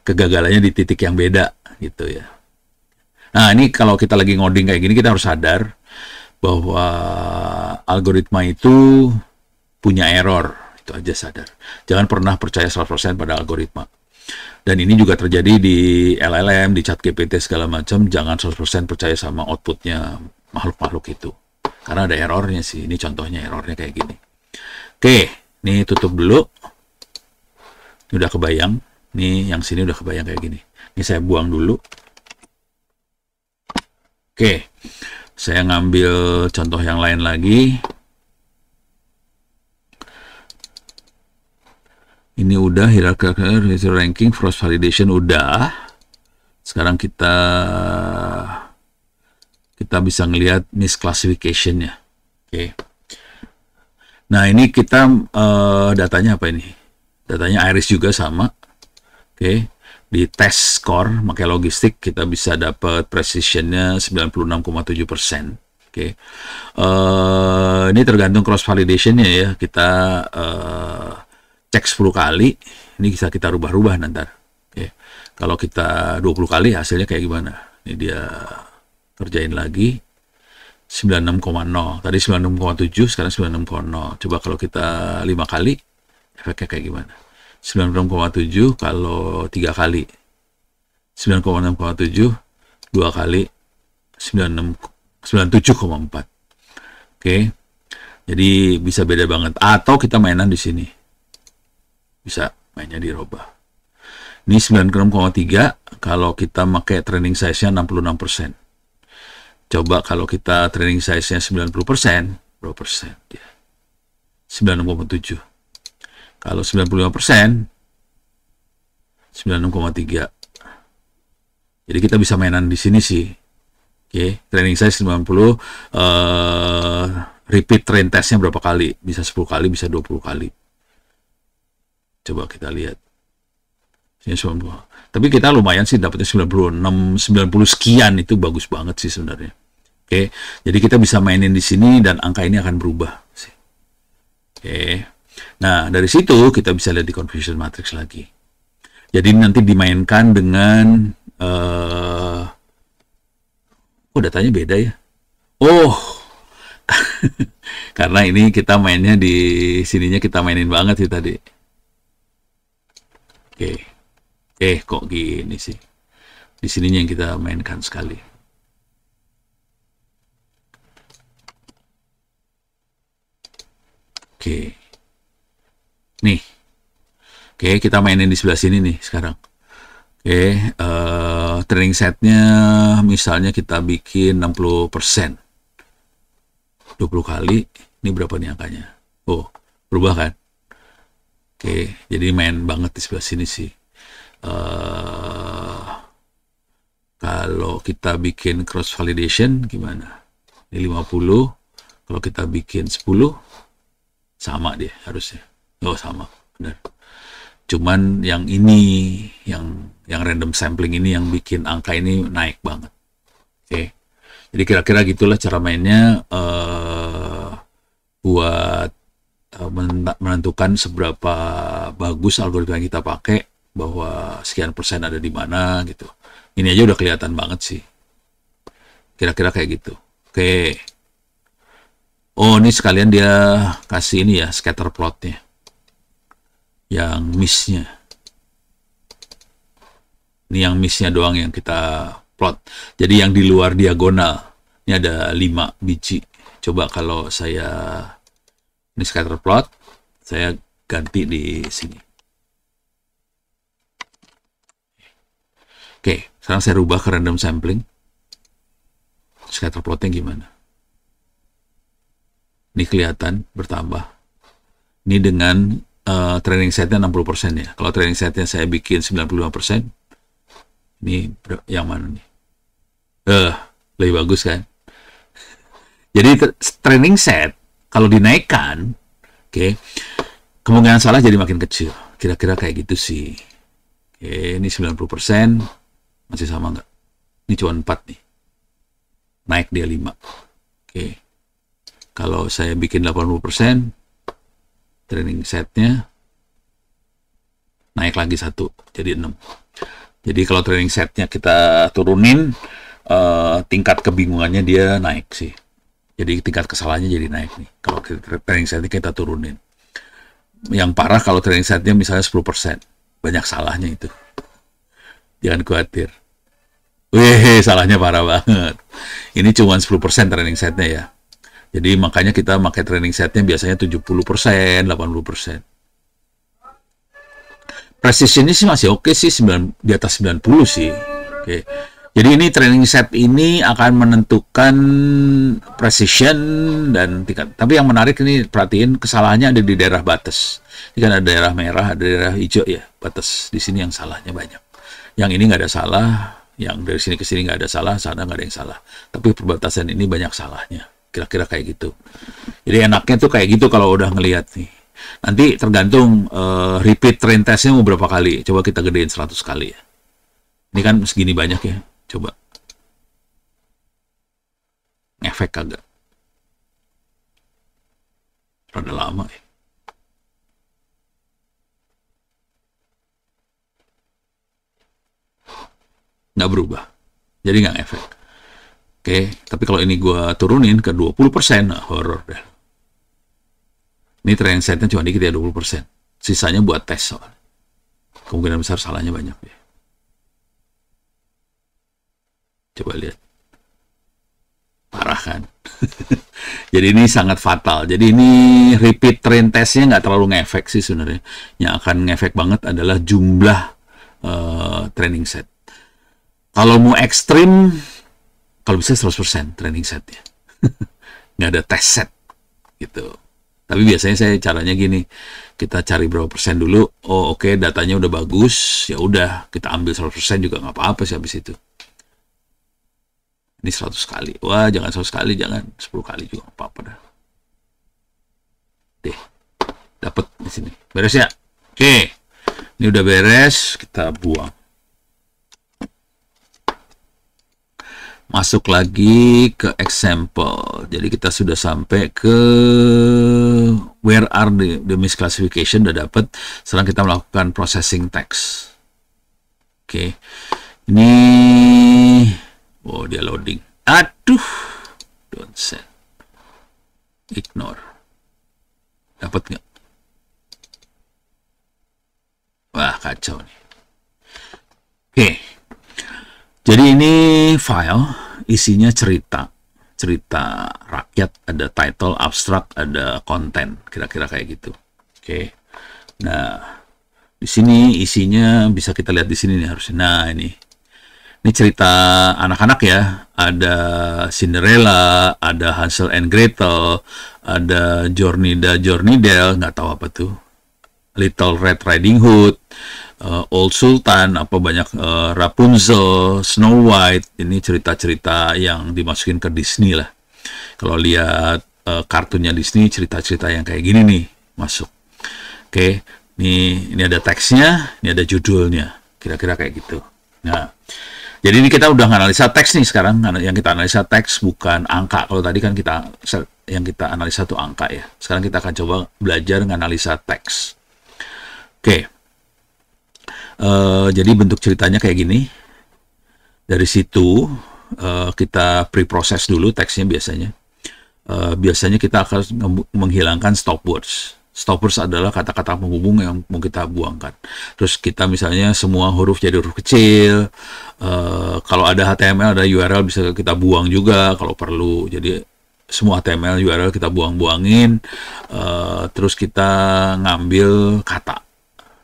Kegagalannya di titik yang beda, gitu ya. Nah, ini kalau kita lagi ngoding kayak gini, kita harus sadar bahwa algoritma itu punya error. Itu aja sadar. Jangan pernah percaya 100% pada algoritma. Dan ini juga terjadi di LLM, di ChatGPT segala macam. Jangan 100% percaya sama outputnya makhluk-makhluk itu. Karena ada errornya sih. Ini contohnya errornya kayak gini. Oke, ini tutup dulu. Ini udah kebayang. Ini yang sini udah kebayang kayak gini. Ini saya buang dulu. Oke, saya ngambil contoh yang lain lagi. Ini udah hierarchical ranking, cross validation udah. Sekarang kita bisa ngelihat misclassification-nya. Oke. Nah, ini kita datanya apa ini? Datanya Iris juga sama. Oke. Di test score pakai logistik kita bisa dapat precision-nya 96,7%. Oke. Ini tergantung cross validation-nya ya. Kita cek 10 kali, ini bisa kita rubah-rubah nanti. Oke. Kalau kita 20 kali hasilnya kayak gimana? Ini dia kerjain lagi. 96,0. Tadi 96,7, sekarang 96,0. Coba kalau kita 5 kali, efeknya kayak gimana? 96,7 kalau 3 kali. 96,7, 2 kali, 97,4. Oke. Jadi bisa beda banget. Atau kita mainan di sini. Bisa mainnya dirubah. Ini 96,3 kalau kita pakai training size-nya 66%. Coba kalau kita training size-nya 90%, berapa persen dia? 96,7. Kalau 95%, 96,3. Jadi kita bisa mainan di sini sih. Oke, training size 90, repeat train testnya berapa kali? Bisa 10 kali, bisa 20 kali. Coba kita lihat. Ini 90. Tapi kita lumayan sih dapatnya 96, 90 sekian, itu bagus banget sih sebenarnya. Oke, jadi kita bisa mainin di sini dan angka ini akan berubah. Oke, nah dari situ kita bisa lihat di confusion matrix lagi. Jadi nanti dimainkan dengan datanya beda ya. Oh, karena ini kita mainnya di sininya kita mainin banget sih tadi. Oke, kok gini sih? Di sininya yang kita mainkan sekali. Oke, nih, kita mainin di sebelah sini nih sekarang. Training setnya misalnya kita bikin 60%, 20 kali, ini berapa nih angkanya? Oh, berubah kan? Jadi main banget di sebelah sini sih. Kalau kita bikin cross validation gimana? Ini 50, kalau kita bikin 10, sama dia harusnya. Oh, sama, benar. Cuman yang ini, yang random sampling ini yang bikin angka ini naik banget. Jadi kira-kira gitulah cara mainnya buat menentukan seberapa bagus algoritma yang kita pakai, bahwa sekian persen ada di mana gitu. Ini aja udah kelihatan banget sih. Kira-kira kayak gitu. Oh, ini sekalian dia kasih ini ya, scatter plotnya. Yang miss-nya. Ini yang miss-nya doang yang kita plot. Jadi yang di luar diagonal. Ini ada 5 biji. Coba kalau saya ini scatter plot, saya ganti di sini. Sekarang saya rubah ke random sampling. Scatter plotnya gimana? Ini kelihatan bertambah. Ini dengan training setnya 60% ya. Kalau training setnya saya bikin 95%, ini yang mana nih? Lebih bagus kan? Jadi training set kalau dinaikkan, kemungkinan salah jadi makin kecil. Kira-kira kayak gitu sih. Ini 90%, masih sama nggak? Ini cuma 4 nih. Naik dia 5. Kalau saya bikin 80%, training setnya naik lagi 1, jadi 6. Jadi kalau training setnya kita turunin, tingkat kebingungannya dia naik sih. Jadi tingkat kesalahannya jadi naik nih. Kalau training setnya kita turunin. Yang parah kalau training setnya misalnya 10%. Banyak salahnya itu. Jangan khawatir. Salahnya parah banget. Ini cuma 10% training setnya ya. Jadi makanya kita pakai training setnya biasanya 70%, 80%. Precision-nya sih masih oke sih, di atas 90 sih. Jadi ini training set ini akan menentukan precision dan tingkat. Tapi yang menarik ini perhatiin kesalahannya ada di daerah batas. Ini kan ada daerah merah, ada daerah hijau ya, batas. Di sini yang salahnya banyak. Yang ini nggak ada salah, yang dari sini ke sini nggak ada salah, sana nggak ada yang salah. Tapi perbatasan ini banyak salahnya. Kira-kira kayak gitu. Jadi enaknya tuh kayak gitu kalau udah ngelihat nih. Nanti tergantung repeat train testnya mau berapa kali. Coba kita gedein 100 kali ya. Ini kan segini banyak ya. Coba. ngefek kagak? Rada lama ya. Nggak berubah. Jadi nggak ngefek. Oke, tapi kalau ini gue turunin ke 20%, nah horor deh. Ini training setnya cuma dikit ya, 20%. Sisanya buat tes soalnya. Kemungkinan besar salahnya banyak ya. Coba lihat. Parah kan? Jadi ini sangat fatal. Jadi ini repeat train testnya nggak terlalu ngefek sih sebenarnya. Yang akan ngefek banget adalah jumlah training set. Kalau mau ekstrim, kalau bisa 100% training setnya. Nggak ada test set gitu. Tapi biasanya saya caranya gini, kita cari berapa persen dulu. Oh oke, datanya udah bagus, ya udah kita ambil 100% juga nggak apa-apa sih habis itu. Ini 100 kali. Wah, jangan 100 kali, jangan 10 kali juga nggak apa-apa dah. Deh, dapat di sini. Beres ya? Oke. Ini udah beres, kita buang. Masuk lagi ke example. Jadi kita sudah sampai ke where are the misclassification, udah dapat. Sekarang kita melakukan processing text. Oke. Ini oh, dia loading. Aduh. Don't send. Ignore. Dapat nggak? Wah, kacau nih. Oke. Jadi ini file, isinya cerita rakyat, ada title, abstrak, ada konten, kira-kira kayak gitu. Oke. Nah, di sini isinya bisa kita lihat di sini nih harusnya. Nah, ini cerita anak-anak ya. Ada Cinderella, ada Hansel and Gretel, ada Jornida Jornidel, nggak tahu apa tuh. Little Red Riding Hood, Old Sultan, apa banyak Rapunzel, Snow White. Ini cerita-cerita yang dimasukin ke Disney lah. Kalau lihat kartunnya Disney, cerita-cerita yang kayak gini nih masuk. Oke, ini ada teksnya, ini ada judulnya, kira-kira kayak gitu. Nah, jadi ini kita udah analisa teks nih sekarang. Yang kita analisa teks bukan angka. Kalau tadi kan yang kita analisa tuh angka ya. Sekarang kita akan coba belajar menganalisa teks. Oke. Jadi bentuk ceritanya kayak gini. Dari situ kita pre-process dulu teksnya biasanya. Biasanya kita akan menghilangkan stop words. Stop words adalah kata-kata penghubung yang mau kita buangkan. Terus kita misalnya semua huruf jadi huruf kecil. Kalau ada HTML, ada URL bisa kita buang juga kalau perlu. Jadi semua HTML, URL kita buang-buangin. Terus kita ngambil kata.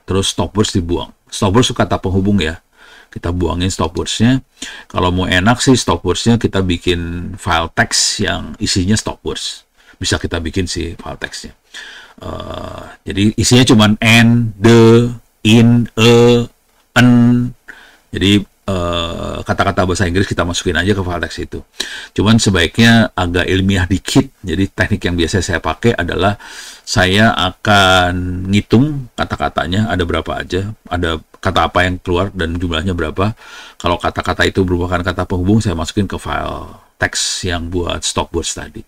Terus stop words dibuang. Stop words itu kata penghubung ya. Kita buangin stop words-nya. Kalau mau enak sih stop words-nya kita bikin file teks yang isinya stop words. Bisa kita bikin sih file teksnya. Jadi isinya cuman and, the, in, an. Jadi kata-kata bahasa Inggris kita masukin aja ke file teks itu. Cuman sebaiknya agak ilmiah dikit. Jadi teknik yang biasa saya pakai adalah saya akan ngitung kata-katanya ada berapa aja, ada kata apa yang keluar dan jumlahnya berapa. Kalau kata-kata itu merupakan kata penghubung, saya masukin ke file teks yang buat stop words tadi.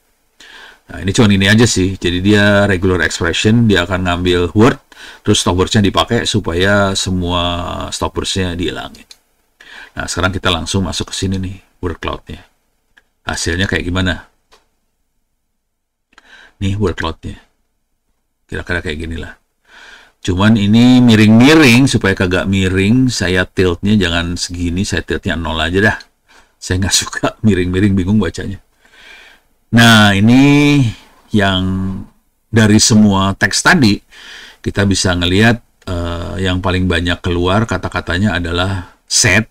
Nah, ini cuma ini aja sih. Jadi dia regular expression, dia akan ngambil word, terus stop words-nya dipakai supaya semua stop words-nya dihilangin. Nah, sekarang kita langsung masuk ke sini nih, word cloud-nya. Hasilnya kayak gimana? Nih word cloud-nya. Kira-kira kayak gini lah. Cuman ini miring-miring, supaya kagak miring, saya tilt-nya jangan segini, saya tilt-nya 0 aja dah. Saya nggak suka miring-miring, bingung bacanya. Nah, ini yang dari semua teks tadi, kita bisa ngelihat yang paling banyak keluar kata-katanya adalah said,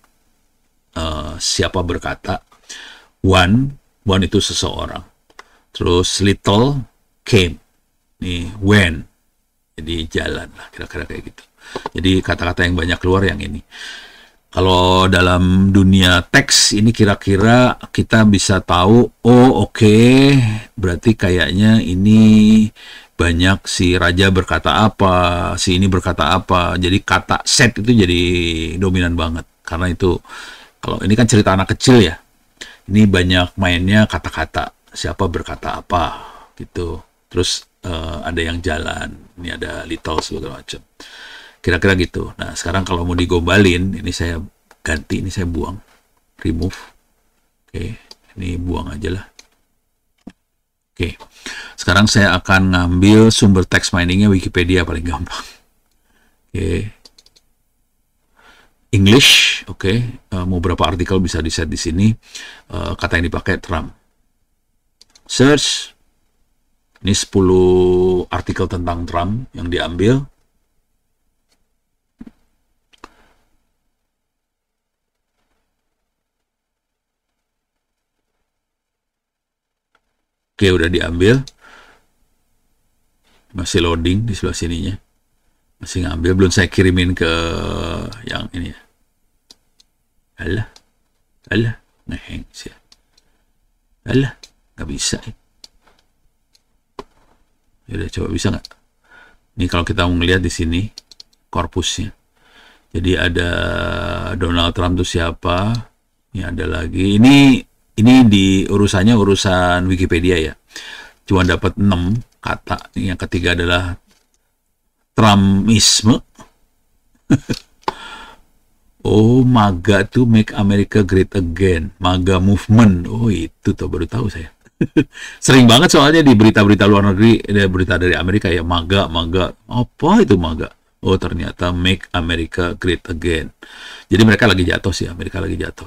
siapa berkata, one itu seseorang. Terus little, came. Nih, when. Jadi jalan lah, kira-kira kayak gitu. Jadi kata-kata yang banyak keluar yang ini. Kalau dalam dunia teks ini kira-kira kita bisa tahu, oh oke, berarti kayaknya ini banyak si raja berkata apa, si ini berkata apa. Jadi kata said itu jadi dominan banget. Karena itu, kalau ini kan cerita anak kecil ya. Ini banyak mainnya kata-kata, siapa berkata apa gitu. Terus ada yang jalan, ini ada little segala macam. Kira-kira gitu. Nah, sekarang kalau mau digombalin, ini saya ganti, ini saya buang, remove. Oke, ini buang aja lah. Oke, sekarang saya akan ngambil sumber teks miningnya Wikipedia paling gampang. Oke, English, oke. Mau berapa artikel bisa di-set di sini. Kata yang dipakai Trump. Search. Ini 10 artikel tentang Trump yang diambil. Oke, udah diambil. Masih loading di sebelah sininya. Masih ngambil, belum saya kirimin ke yang ini ya. Alah, ngeheng sih. Alah, nggak bisa. Yaudah, coba bisa nggak? Ini kalau kita mau ngeliat di sini korpusnya. Jadi ada Donald Trump itu siapa? Ini ada lagi. Ini di urusan Wikipedia ya. Cuma dapat 6 kata. Yang ketiga adalah Trumpisme. Oh, MAGA tuh Make America Great Again. MAGA Movement. Oh, itu tuh baru tahu saya. Sering banget soalnya di berita-berita luar negeri, berita dari Amerika ya, MAGA. Apa itu MAGA? Oh, ternyata Make America Great Again. Jadi mereka lagi jatuh sih, Amerika lagi jatuh.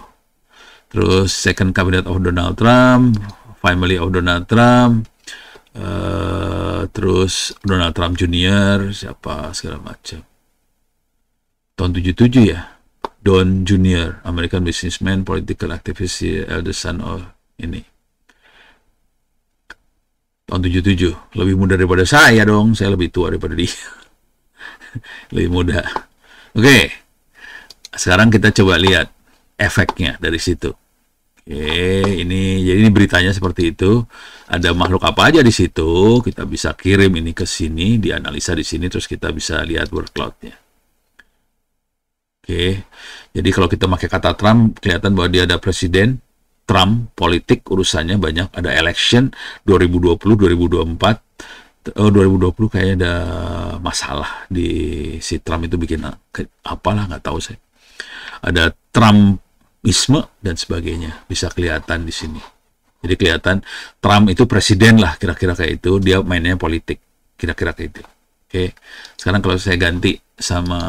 Terus Second Cabinet of Donald Trump, Family of Donald Trump, terus Donald Trump Jr., siapa segala macam. Tahun 77 ya. Don Jr., American businessman, political activist, eldest son of ini. Tahun 77, lebih muda daripada saya dong, saya lebih tua daripada dia. Lebih muda. Oke, sekarang kita coba lihat efeknya dari situ. Oke, jadi ini beritanya seperti itu. Ada makhluk apa aja di situ, kita bisa kirim ini ke sini, dianalisa di sini, terus kita bisa lihat word cloud-nya. Oke, jadi kalau kita pakai kata Trump, kelihatan bahwa dia ada presiden, Trump, politik, urusannya banyak, ada election 2020, 2024, 2020 kayaknya ada masalah di si Trump itu bikin apalah, nggak tahu saya. Ada Trumpisme dan sebagainya, bisa kelihatan di sini. Jadi kelihatan Trump itu presiden lah, kira-kira kayak itu, dia mainnya politik, kira-kira kayak itu. Oke, sekarang kalau saya ganti sama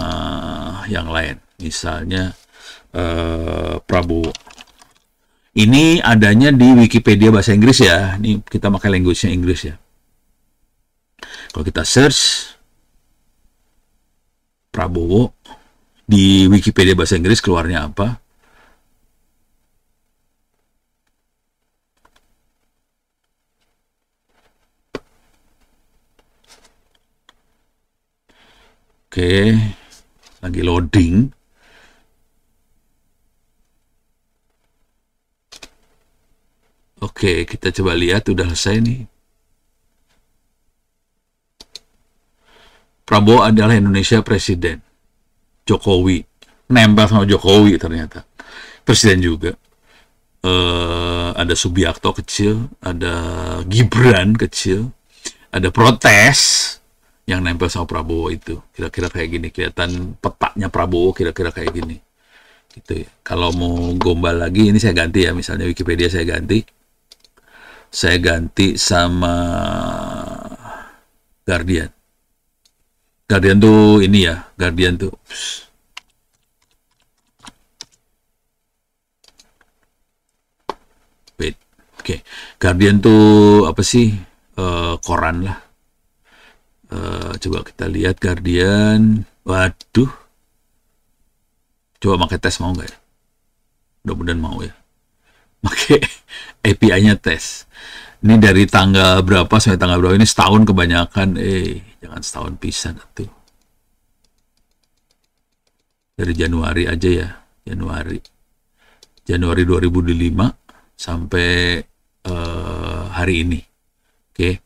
yang lain, misalnya Prabowo. Ini adanya di Wikipedia bahasa Inggris ya. Ini kita pakai language-nya Inggris ya. Kalau kita search Prabowo di Wikipedia bahasa Inggris, keluarnya apa? Oke, lagi loading. Oke, kita coba lihat, udah selesai nih. Prabowo adalah Indonesia presiden. Jokowi. Nempel sama Jokowi ternyata. Presiden juga. Ada Subiakto kecil, ada Gibran kecil, ada protes yang nempel sama Prabowo itu. Kira-kira kayak gini, kelihatan petanya Prabowo kira-kira kayak gini. Gitu ya. Kalau mau gombal lagi, ini saya ganti ya, misalnya Wikipedia saya ganti. Saya ganti sama Guardian. Guardian tuh ini ya, Guardian tuh. Wait, oke. Guardian tuh apa sih? Koran lah. Coba kita lihat Guardian. Waduh. Coba pakai tes mau nggak ya? Mudah-mudahan mau ya. Pakai API-nya tes. Ini dari tanggal berapa sampai tanggal berapa, ini setahun kebanyakan. Jangan setahun pisan tuh. Dari Januari aja ya, Januari 2005 sampai hari ini. Oke.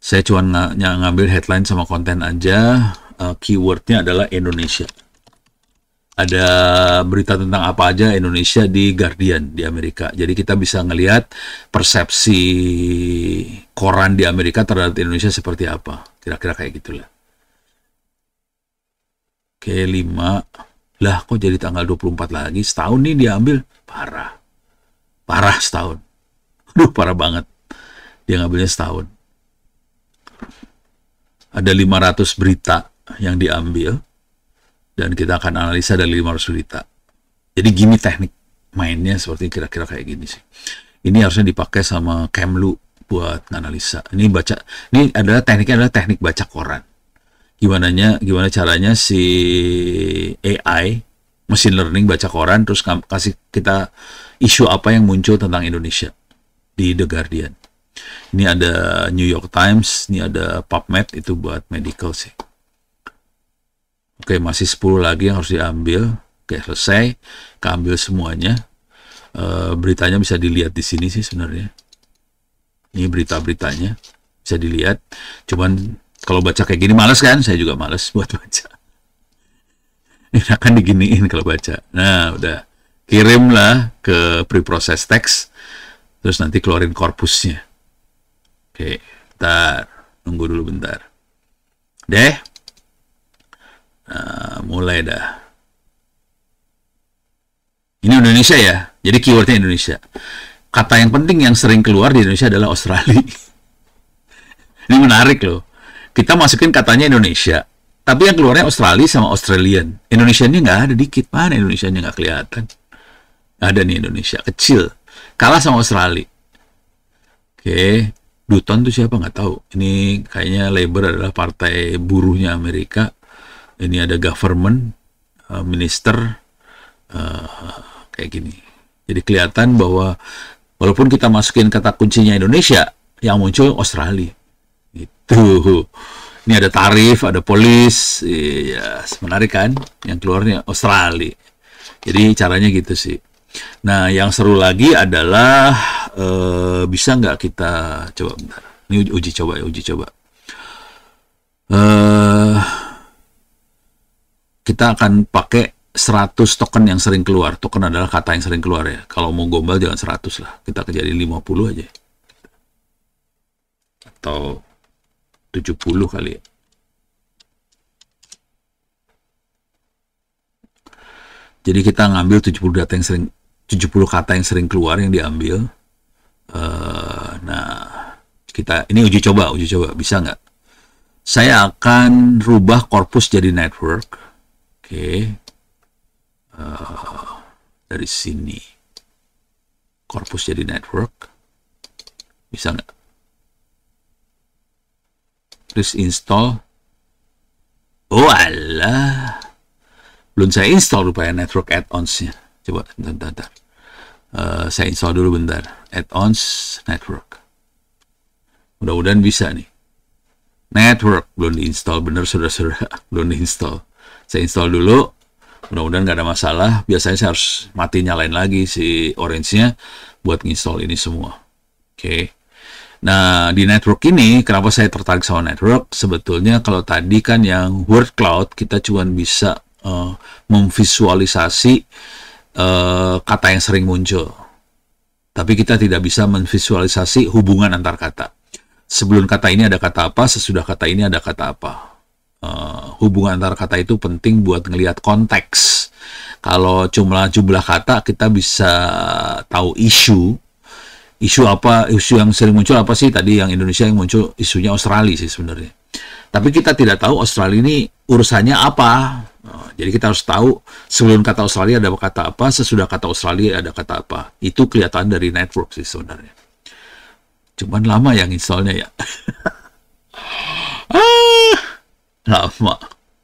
Saya cuma ngambil headline sama konten aja. Keywordnya adalah Indonesia. ada berita tentang apa aja Indonesia di Guardian di Amerika. Jadi kita bisa ngelihat persepsi koran di Amerika terhadap Indonesia seperti apa. Kira-kira kayak gitulah. Oke, 5. Lah, kok jadi tanggal 24 lagi? Setahun nih diambil. Parah. Parah setahun. Aduh, parah banget. Dia ngambilnya setahun. Ada 500 berita yang diambil. Dan kita akan analisa dari 500 berita. Jadi gini teknik mainnya seperti kira-kira kayak gini sih. Ini harusnya dipakai sama Kemlu buat analisa. Ini tekniknya adalah teknik baca koran. Gimana caranya si AI machine learning baca koran terus kasih kita isu apa yang muncul tentang Indonesia di The Guardian. Ini ada New York Times, ini ada PubMed, itu buat medical sih. Oke, masih 10 lagi yang harus diambil. Oke, selesai. Keambil semuanya. Beritanya bisa dilihat di sini sih sebenarnya. Ini berita-beritanya. Bisa dilihat. Cuman kalau baca kayak gini males kan? Saya juga males buat baca. Ini akan diginiin kalau baca. Nah, udah. Kirimlah ke preprocess text. Terus nanti keluarin korpusnya. Oke, bentar. Nunggu dulu bentar. Deh. Nah, mulai dah. Ini Indonesia ya. Jadi keywordnya Indonesia. Kata yang penting yang sering keluar di Indonesia adalah Australia. Ini menarik loh. Kita masukin katanya Indonesia. Tapi yang keluarnya Australia sama Australian. Indonesia-nya nggak ada dikit. Mana Indonesia-nya nggak kelihatan. Ada nih Indonesia. Kecil. Kalah sama Australia. Oke. Dutton tuh siapa nggak tahu. Ini kayaknya Labour adalah partai buruhnya Amerika. Ini ada government, minister, kayak gini. Jadi kelihatan bahwa walaupun kita masukin kata kuncinya Indonesia, yang muncul Australia. Itu. Ini ada tarif, ada polis, ya menarik kan? Yang keluarnya Australia. Jadi caranya gitu sih. Nah, yang seru lagi adalah bisa nggak kita coba bentar. Ini uji coba ya, uji coba. Kita akan pakai 100 token yang sering keluar. Token adalah kata yang sering keluar ya. Kalau mau gombal jangan 100 lah. Kita kejadian 50 aja. Atau 70 kali ya. Jadi kita ngambil 70 kata yang sering keluar yang diambil. Nah, ini uji coba bisa nggak? Saya akan rubah korpus jadi network. Oke. Dari sini. Korpus jadi network. Bisa nggak? Terus install. Oh alah. Belum saya install rupanya network add-ons-nya. Coba, bentar. Saya install dulu bentar. Add-ons network. Mudah-mudahan bisa nih. Network. Belum diinstal. Bener, saudara-saudara. Belum diinstal. Saya install dulu. Mudah-mudahan nggak ada masalah. Biasanya saya harus mati nyalain lagi si orange-nya buat nginstall ini semua. Oke. Nah, di network ini, kenapa saya tertarik sama network? Sebetulnya kalau tadi kan yang word cloud, kita cuma bisa memvisualisasi kata yang sering muncul. Tapi kita tidak bisa memvisualisasi hubungan antar kata. Sebelum kata ini ada kata apa, sesudah kata ini ada kata apa. Hubungan antar kata itu penting buat ngelihat konteks. Kalau jumlah kata, kita bisa tahu isu apa, isu yang sering muncul apa sih tadi yang Indonesia yang muncul isunya Australia sih sebenarnya. Tapi kita tidak tahu Australia ini urusannya apa. Jadi kita harus tahu sebelum kata Australia ada kata apa, sesudah kata Australia ada kata apa. Itu kelihatan dari network sih sebenarnya. Cuman lama yang installnya ya. Lama.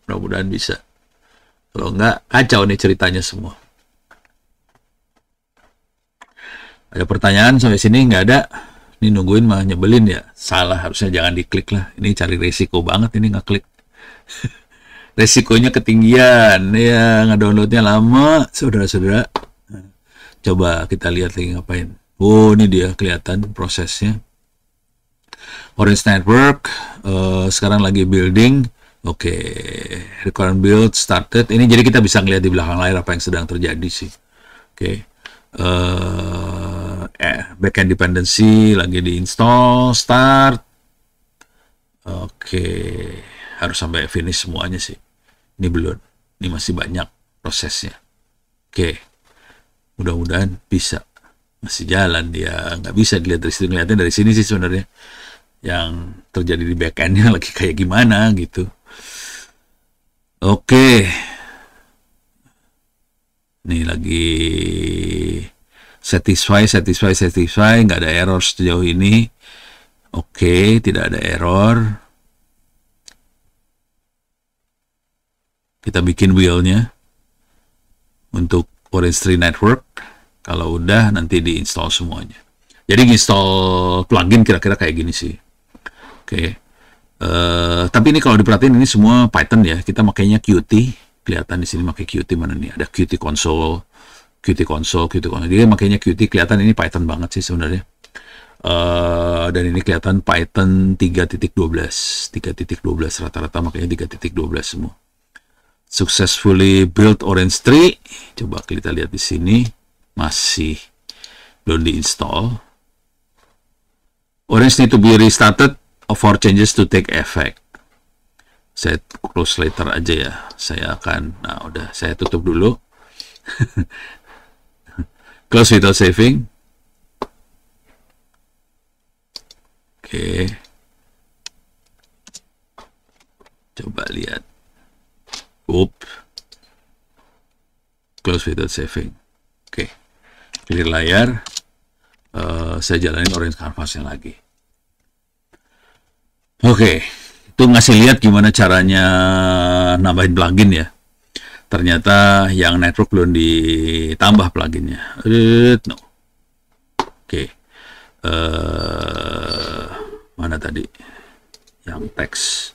Mudah-mudahan bisa. Kalau enggak, kacau nih ceritanya semua. Ada pertanyaan sampai sini? Nggak ada. Ini nungguin mah nyebelin ya. Salah, harusnya jangan diklik lah. Ini cari resiko banget ini ngeklik. Resikonya ketinggian. Ya, ngedownloadnya lama. Saudara-saudara. Coba kita lihat lagi ngapain. Oh, ini dia kelihatan prosesnya. Orange Network. Sekarang lagi building. Oke, recurrent build started. Ini jadi kita bisa ngeliat di belakang layar apa yang sedang terjadi sih. Oke, backend dependency lagi diinstal, start. Oke, harus sampai finish semuanya sih. Ini belum, ini masih banyak prosesnya. Oke, mudah-mudahan bisa. Masih jalan dia, nggak bisa dilihat dari situ. Ngeliatnya dari sini sih sebenarnya. Yang terjadi di backendnya lagi kayak gimana gitu. Oke, ini lagi satisfy, nggak ada error sejauh ini. Oke, tidak ada error. Kita bikin wheel-nya untuk Orange 3 Network. Kalau udah, nanti diinstal semuanya. Jadi install plugin kira-kira kayak gini sih. Oke. Tapi ini kalau diperhatiin ini semua Python ya. Kita makainya Qt. Kelihatan di sini pakai Qt mana nih? Ada Qt console. Dia makainya Qt. Kelihatan ini Python banget sih sebenarnya. Dan ini kelihatan Python 3.12. 3.12 rata-rata makanya 3.12 semua. Successfully built Orange 3. Coba kita lihat di sini. Masih belum diinstal. Orange need to be restarted for changes to take effect. Saya close later aja ya. Saya akan, nah udah saya tutup dulu. Close without saving. Oke. Coba lihat. Close without saving. Oke. Clear layar. Saya jalanin Orange Canvas-nya lagi. Oke, itu ngasih lihat gimana caranya nambahin plugin ya. Ternyata yang network belum ditambah pluginnya. No. Oke, mana tadi? Yang teks.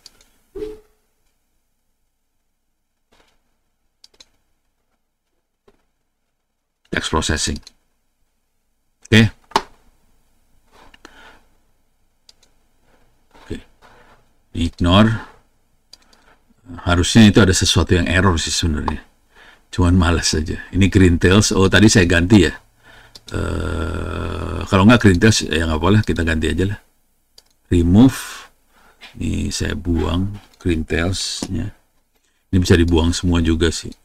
Text processing. Oke. Ignore. Harusnya itu ada sesuatu yang error sih sebenarnya. Cuman malas saja. Ini green tails. Oh, tadi saya ganti ya. Kalau nggak green tails, ya nggak apa-apa, kita ganti aja lah. Remove. Ini saya buang green tails-nya. Ini bisa dibuang semua juga sih.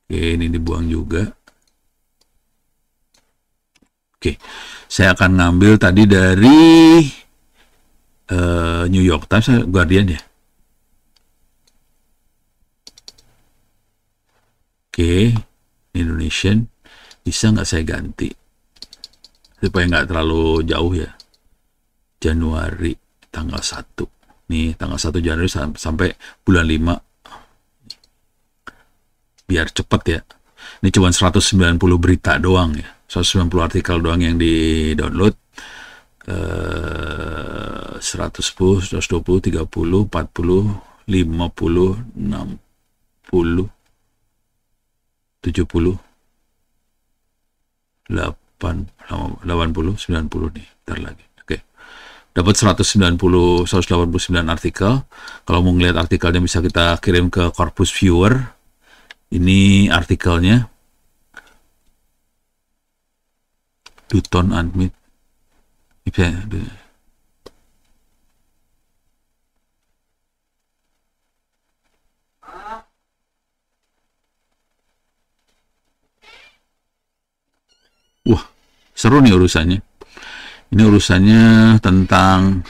Oke, ini dibuang juga. Oke, saya akan ngambil tadi dari New York Times, Guardian ya. Oke, Indonesian. Bisa nggak saya ganti? Supaya nggak terlalu jauh ya. Januari, tanggal 1. Nih, tanggal 1 Januari sampai bulan 5. Biar cepet ya. Ini cuma 190 berita doang ya. 190 artikel doang yang di-download. 110, 120, 30, 40, 50, 60, 70, 80, 90 nih, ntar lagi. Oke. Dapat 189 artikel. Kalau mau ngeliat artikelnya bisa kita kirim ke Corpus Viewer. Ini artikelnya. Duton Admit. Wah, seru nih urusannya. Ini urusannya tentang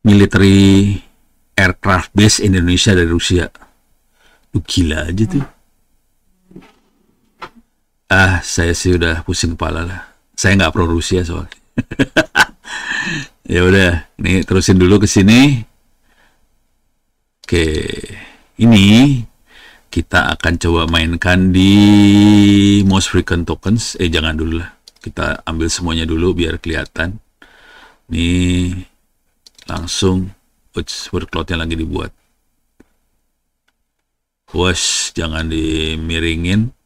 military aircraft base Indonesia dari Rusia. Gila aja tuh. Saya sih udah pusing kepala lah. Saya nggak pro Rusia soalnya. Ya udah, nih terusin dulu ke sini. Oke, ini kita akan coba mainkan di most frequent tokens. Jangan dulu lah. Kita ambil semuanya dulu biar kelihatan. Nih langsung workload-nya lagi dibuat. Wash, jangan dimiringin.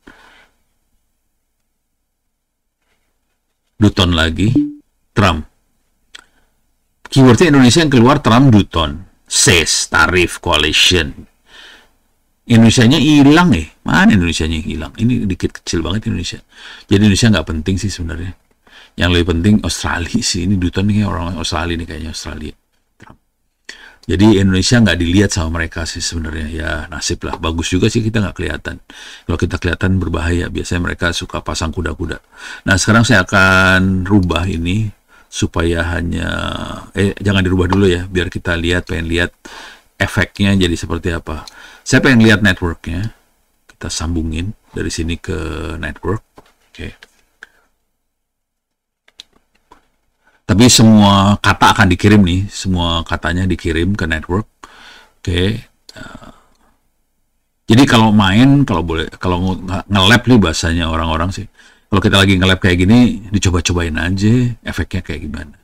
Duton lagi, Trump. keywordnya Indonesia yang keluar Trump, Dutton, SES, tarif, coalition. Indonesianya hilang mana Indonesianya hilang? Ini dikit kecil banget Indonesia. Jadi Indonesia nggak penting sih sebenarnya. Yang lebih penting Australia sih. Ini Dutton nih orang Australia nih kayaknya Australia. Trump. Jadi Indonesia nggak dilihat sama mereka sih sebenarnya. Ya nasib lah. Bagus juga sih kita nggak kelihatan. Kalau kita kelihatan berbahaya. Biasanya mereka suka pasang kuda-kuda. Nah sekarang saya akan rubah ini supaya hanya jangan dirubah dulu ya. Biar kita pengen lihat efeknya jadi seperti apa. Saya pengen lihat networknya. Kita sambungin dari sini ke network. Oke. Tapi semua kata akan dikirim nih. Semua katanya dikirim ke network. Oke. Jadi kalau main, kalau nge-lab nih bahasanya orang-orang sih. Kalau kita lagi nge-lab kayak gini, dicoba-cobain aja efeknya kayak gimana.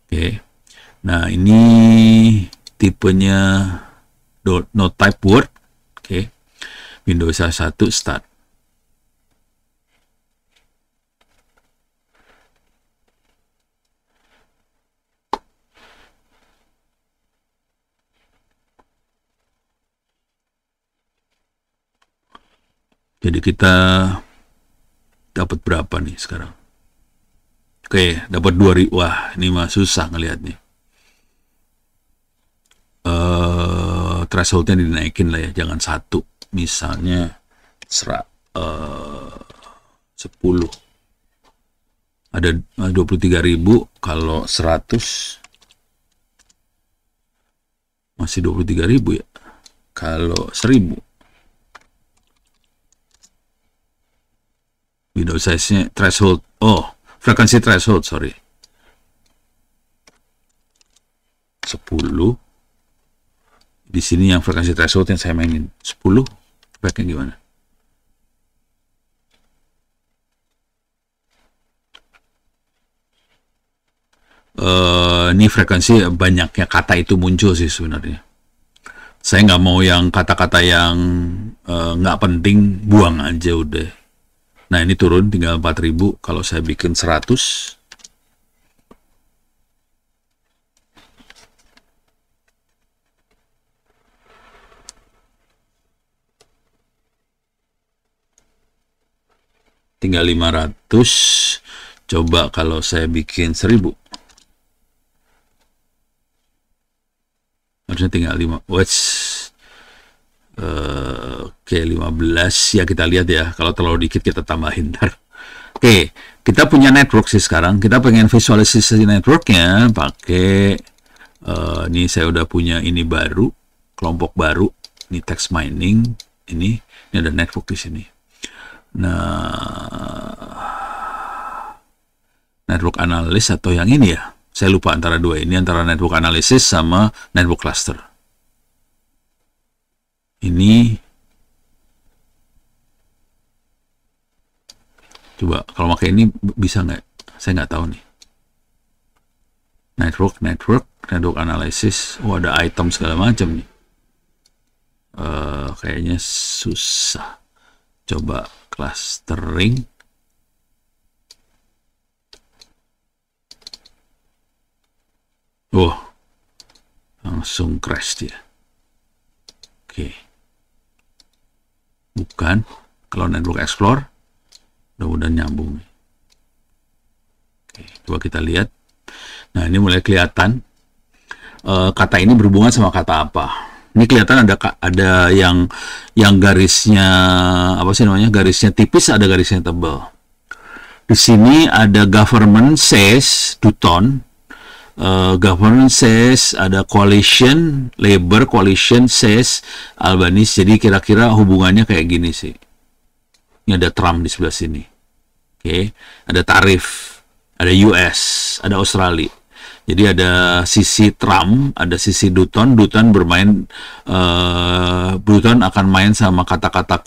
Oke. Nah ini tipenya no type word. Oke. Windows 1 start. Jadi kita dapat berapa nih sekarang? Oke, dapat 2.000. Wah, ini mah susah ngelihatnya. Thresholdnya dinaikin lah ya, jangan 1. Misalnya 10. Ada 23.000, kalau 100 masih 23.000 ya. Kalau 1.000 window size-nya threshold, frekuensi threshold, sorry. 10. Di sini yang frekuensi threshold yang saya mainin 10. Baiknya gimana? Ini frekuensi banyaknya kata itu muncul sih sebenarnya. Saya nggak mau yang kata-kata yang nggak penting, buang aja udah. Nah ini turun tinggal 4.000. Kalau saya bikin 100, tinggal 500. Coba kalau saya bikin 1.000, harusnya tinggal 5. Oke, 15 ya, kita lihat ya. Kalau terlalu dikit kita tambahin ntar. Oke, kita punya network sih sekarang. Kita pengen visualisasi networknya pakai ini saya udah punya ini baru, kelompok baru. Ini text mining. Ini ada network di sini. Nah, network analysis atau yang ini ya. Saya lupa antara dua ini, antara network analysis sama network cluster. Ini coba kalau pakai ini bisa nggak? Saya nggak tahu nih. Network analysis. Ada item segala macam nih. Kayaknya susah. Coba clustering. Langsung crash dia. Oke. Bukan. Kalau network explore, udah nyambung. Oke, coba kita lihat. Nah, ini mulai kelihatan. Kata ini berhubungan sama kata apa? Ini kelihatan ada yang garisnya apa sih namanya? Garisnya tipis, ada garisnya tebal. Di sini ada government says Dutton. Government says, ada coalition, labor coalition says Albanese. Jadi kira-kira hubungannya kayak gini sih. Ini ada Trump di sebelah sini. Oke, ada tarif, ada US, ada Australia. Jadi ada sisi Trump, ada sisi Dutton. Dutton bermain, Dutton akan main sama kata-kata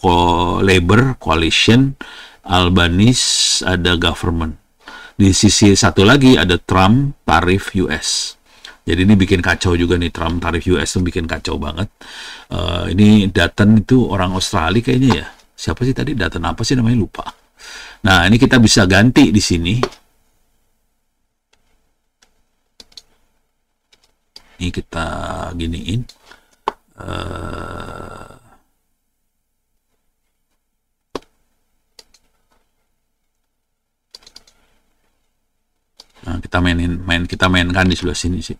labor, coalition, Albanese, ada government. Di sisi satu lagi ada Trump, tarif US. Jadi ini bikin kacau juga nih, Trump, tarif US itu bikin kacau banget. Ini Dutton itu orang Australia kayaknya ya. Siapa sih tadi? Dutton apa sih namanya? Lupa. Nah, ini kita bisa ganti di sini. Ini kita giniin. Nah, kita mainkan di sebelah sini sih.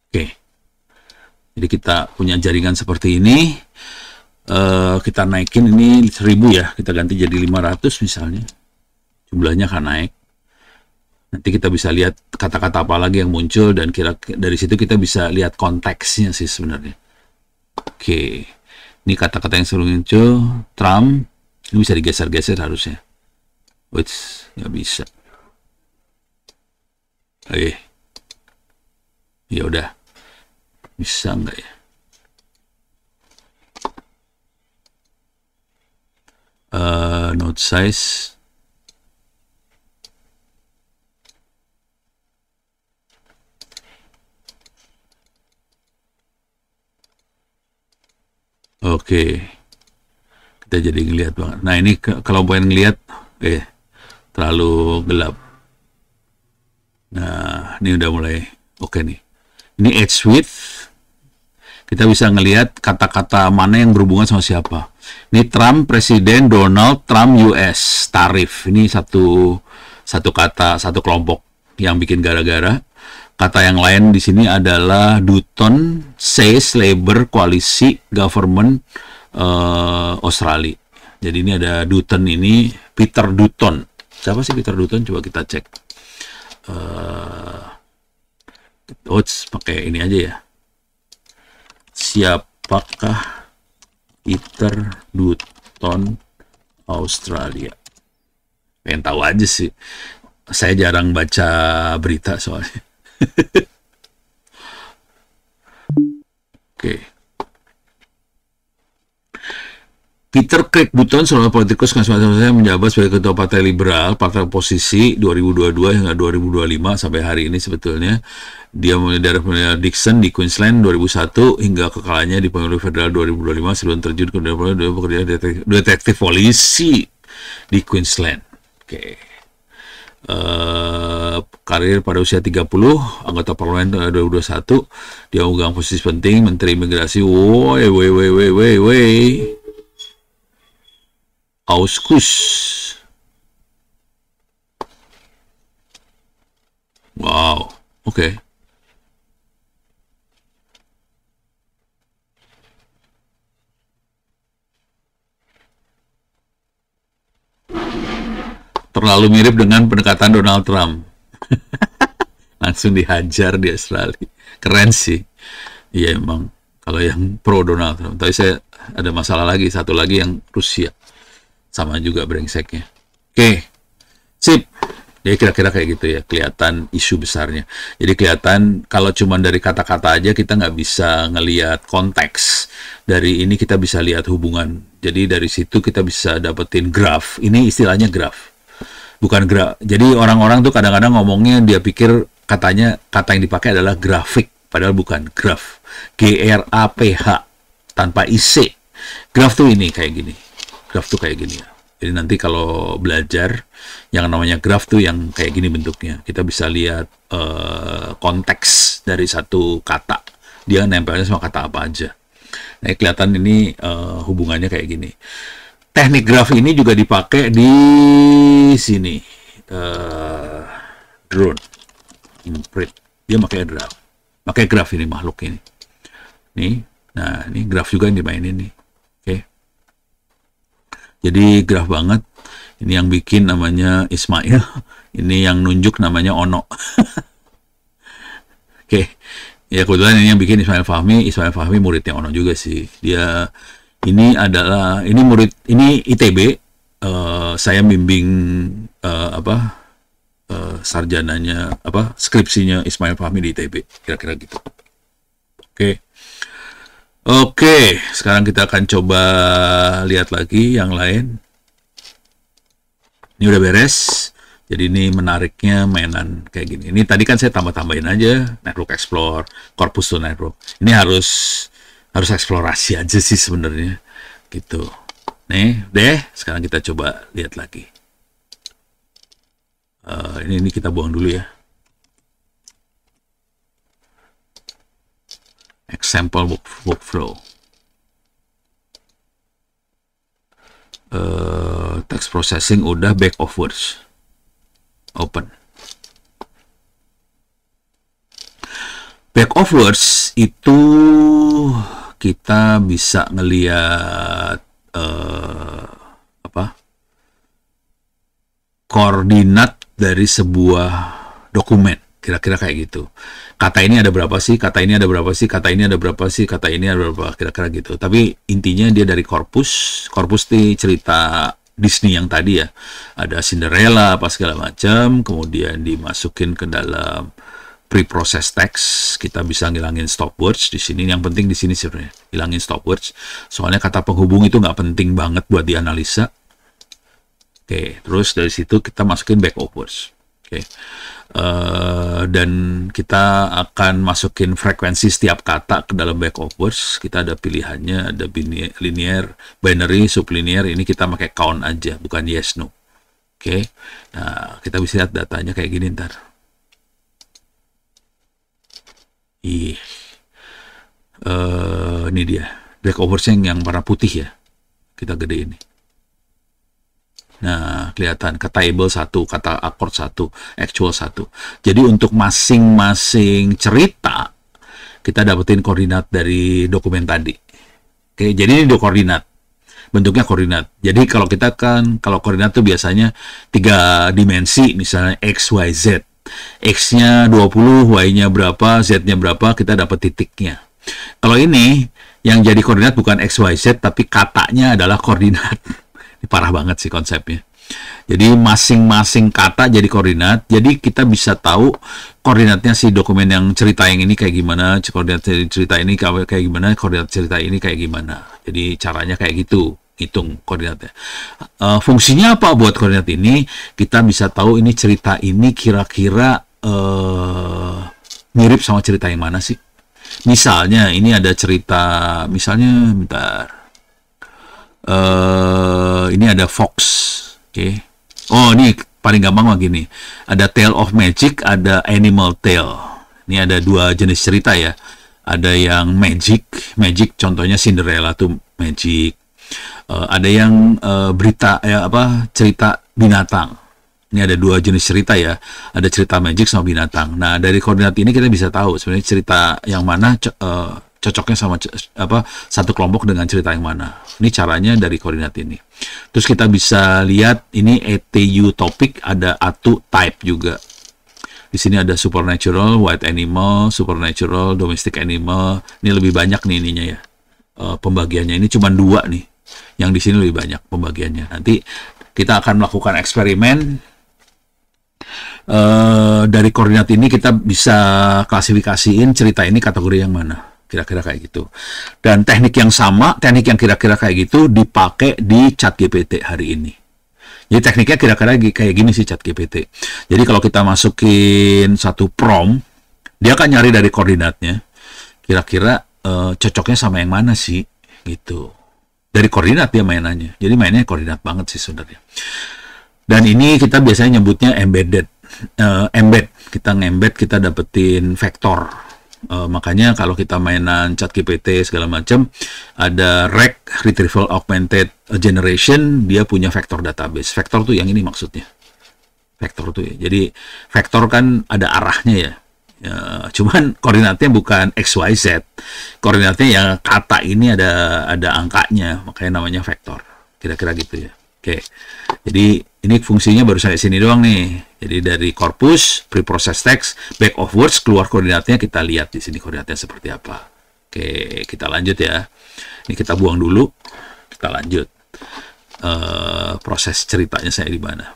Oke. Jadi kita punya jaringan seperti ini. Kita naikin ini 1000 ya. Kita ganti jadi 500 misalnya. Jumlahnya akan naik. Nanti kita bisa lihat kata-kata apa lagi yang muncul dan dari situ kita bisa lihat konteksnya sih sebenarnya. Oke. Ini kata-kata yang selalu muncul. Trump. Ini bisa digeser-geser harusnya. Wait, nggak bisa. Oke. Ya udah. Bisa nggak ya? Node size. Oke. Kita jadi ngelihat banget. Nah, ini kalau pengen ngelihat terlalu gelap. Nah, ini udah mulai oke nih. Ini edge width. Kita bisa ngelihat kata-kata mana yang berhubungan sama siapa. Ini Trump, Presiden Donald Trump US, tarif. Ini satu kata, satu kelompok yang bikin gara-gara. Kata yang lain di sini adalah Dutton says Labor Coalition Government Australia. Jadi ini ada Dutton ini, Peter Dutton. Siapa sih Peter Dutton? Coba kita cek. Pakai ini aja ya. Siapakah Peter Dutton Australia? Pengen tahu aja sih. Saya jarang baca berita soalnya. Oke. Peter Craig Dutton, seorang politikus konservatif menjabat sebagai ketua Partai Liberal, partai oposisi 2022 hingga 2025 sampai hari ini sebetulnya. Dia mulai dari pemilihan Dixon di Queensland 2001 hingga kekalahannya di pemilu federal 2025 sebelum terjun ke bekerja detektif polisi di Queensland. Oke. Karir pada usia 30, anggota parlemen 2021, dia memegang posisi penting, Menteri Imigrasi. Auskus. Wow, oke. Terlalu mirip dengan pendekatan Donald Trump. Langsung dihajar di Australia. Keren sih. Iya emang. Kalau yang pro Donald Trump. Tapi saya ada masalah lagi. Satu lagi yang Rusia. Sama juga brengseknya. Oke. Sip. Jadi kira-kira kayak gitu ya. Kelihatan isu besarnya. Jadi kelihatan kalau cuma dari kata-kata aja kita nggak bisa ngelihat konteks. Dari ini kita bisa lihat hubungan. Jadi dari situ kita bisa dapetin graf. Ini istilahnya graf. Bukan graf. Jadi orang-orang tuh kadang-kadang ngomongnya dia pikir katanya kata yang dipakai adalah grafik, padahal bukan graf. GRAPH tanpa IC. Graf tuh ini kayak gini. Graf tuh kayak gini ya. Jadi nanti kalau belajar yang namanya graf tuh yang kayak gini bentuknya. Kita bisa lihat konteks dari satu kata. Dia nempelnya sama kata apa aja. Nah, kelihatan ini hubungannya kayak gini. Teknik graf ini juga dipakai di sini. Drone. Imprint. Dia pakai graf. Pakai graf ini makhluk ini. Nih. Nah, ini graf juga yang dimainin nih. Oke. Jadi graf banget. Ini yang bikin namanya Ismail. Ini yang nunjuk namanya Ono. Oke. Ya kebetulan ini yang bikin Ismail Fahmi. Ismail Fahmi muridnya Ono juga sih. Dia ini adalah murid ini ITB. Saya bimbing sarjananya skripsinya Ismail Fahmi di ITB. Kira-kira gitu. Oke, sekarang kita akan coba lihat lagi yang lain. Ini udah beres. Jadi ini menariknya mainan kayak gini. Ini tadi kan saya tambah-tambahin aja Network Explorer, Corpus to Network. Ini harus eksplorasi aja sih sebenarnya. Gitu. Nih, sekarang kita coba lihat lagi. Ini kita buang dulu ya. Example workflow. Text processing udah, back of words. Open. Back of words itu kita bisa ngelihat koordinat dari sebuah dokumen, kira-kira kayak gitu. Kata ini ada berapa sih, kata ini ada berapa sih, kata ini ada berapa sih, kata ini ada berapa, kira-kira gitu. Tapi intinya dia dari korpus ini cerita Disney yang tadi ya, ada Cinderella apa segala macam, kemudian dimasukin ke dalam pre-process text. Kita bisa ngilangin stop words di sini. Yang penting di sini sebenarnya hilangin stop words, soalnya kata penghubung itu nggak penting banget buat dianalisa. Oke, terus dari situ kita masukin back of words. Oke, dan kita akan masukin frekuensi setiap kata ke dalam back of words. Kita ada pilihannya, ada linear, binary, sublinear. Ini kita pakai count aja, bukan yes no. Oke, nah kita bisa lihat datanya kayak gini ntar. Ini dia back of words yang warna putih ya. Kita gede ini. Nah, kelihatan kata able 1, kata accord 1, actual 1. Jadi untuk masing-masing cerita kita dapetin koordinat dari dokumen tadi. Oke, jadi ini koordinat. Bentuknya koordinat. Jadi kalau kita kalau koordinat itu biasanya 3 dimensi, misalnya X, Y, Z. X-nya 20, Y-nya berapa, Z-nya berapa, kita dapat titiknya. Kalau ini yang jadi koordinat bukan X, Y, Z, tapi katanya adalah koordinat. Ini parah banget sih konsepnya. Jadi masing-masing kata jadi koordinat. Jadi kita bisa tahu koordinatnya si dokumen yang cerita yang ini kayak gimana, koordinat cerita ini kayak gimana, koordinat cerita ini kayak gimana. Jadi caranya kayak gitu, hitung koordinatnya. Fungsinya apa buat koordinat ini? Kita bisa tahu ini cerita ini kira-kira mirip sama cerita yang mana sih. Misalnya ini ada cerita, misalnya bentar. Ini ada Fox, oke. Oh, ini paling gampang begini. Ada Tale of Magic, ada Animal Tale. Ini ada 2 jenis cerita ya. Ada yang magic contohnya Cinderella tuh magic. Ada yang cerita binatang. Ini ada 2 jenis cerita ya. Ada cerita magic sama binatang. Nah, dari koordinat ini kita bisa tahu sebenarnya cerita yang mana cocoknya sama satu kelompok dengan cerita yang mana. Ini caranya dari koordinat ini. Terus kita bisa lihat ini ETU topik, ada ATU type juga. Di sini ada supernatural, white animal, supernatural, domestic animal. Ini lebih banyak nih ininya ya. Pembagiannya ini cuma 2 nih. Yang di sini lebih banyak pembagiannya. Nanti kita akan melakukan eksperimen. Dari koordinat ini kita bisa klasifikasiin cerita ini kategori yang mana. Kira-kira kayak gitu. Dan teknik yang sama, teknik yang kira-kira kayak gitu dipakai di ChatGPT hari ini. Jadi tekniknya kira-kira kayak gini sih ChatGPT. Jadi kalau kita masukin satu prompt, dia akan nyari dari koordinatnya. Kira-kira cocoknya sama yang mana sih? Gitu. Dari koordinat dia mainannya. Jadi mainnya koordinat banget sih sebenarnya. Dan ini kita biasanya nyebutnya embedded. Embed. Kita nge-embed, kita dapetin vektor. Makanya kalau kita mainan ChatGPT segala macam, ada RAG, Retrieval Augmented Generation, dia punya vektor database. Vektor tuh yang ini maksudnya. Vektor tuh ya. Jadi vektor kan ada arahnya ya. Cuman koordinatnya bukan X, Y, Z. Koordinatnya ya kata ini ada angkanya, makanya namanya vektor. Kira-kira gitu ya. Oke. Jadi ini fungsinya baru sampai sini doang nih. Jadi dari korpus, pre-process text, back of words, keluar koordinatnya, kita lihat di sini koordinatnya seperti apa. Oke, kita lanjut ya. Ini kita buang dulu, kita lanjut. Proses ceritanya saya di mana.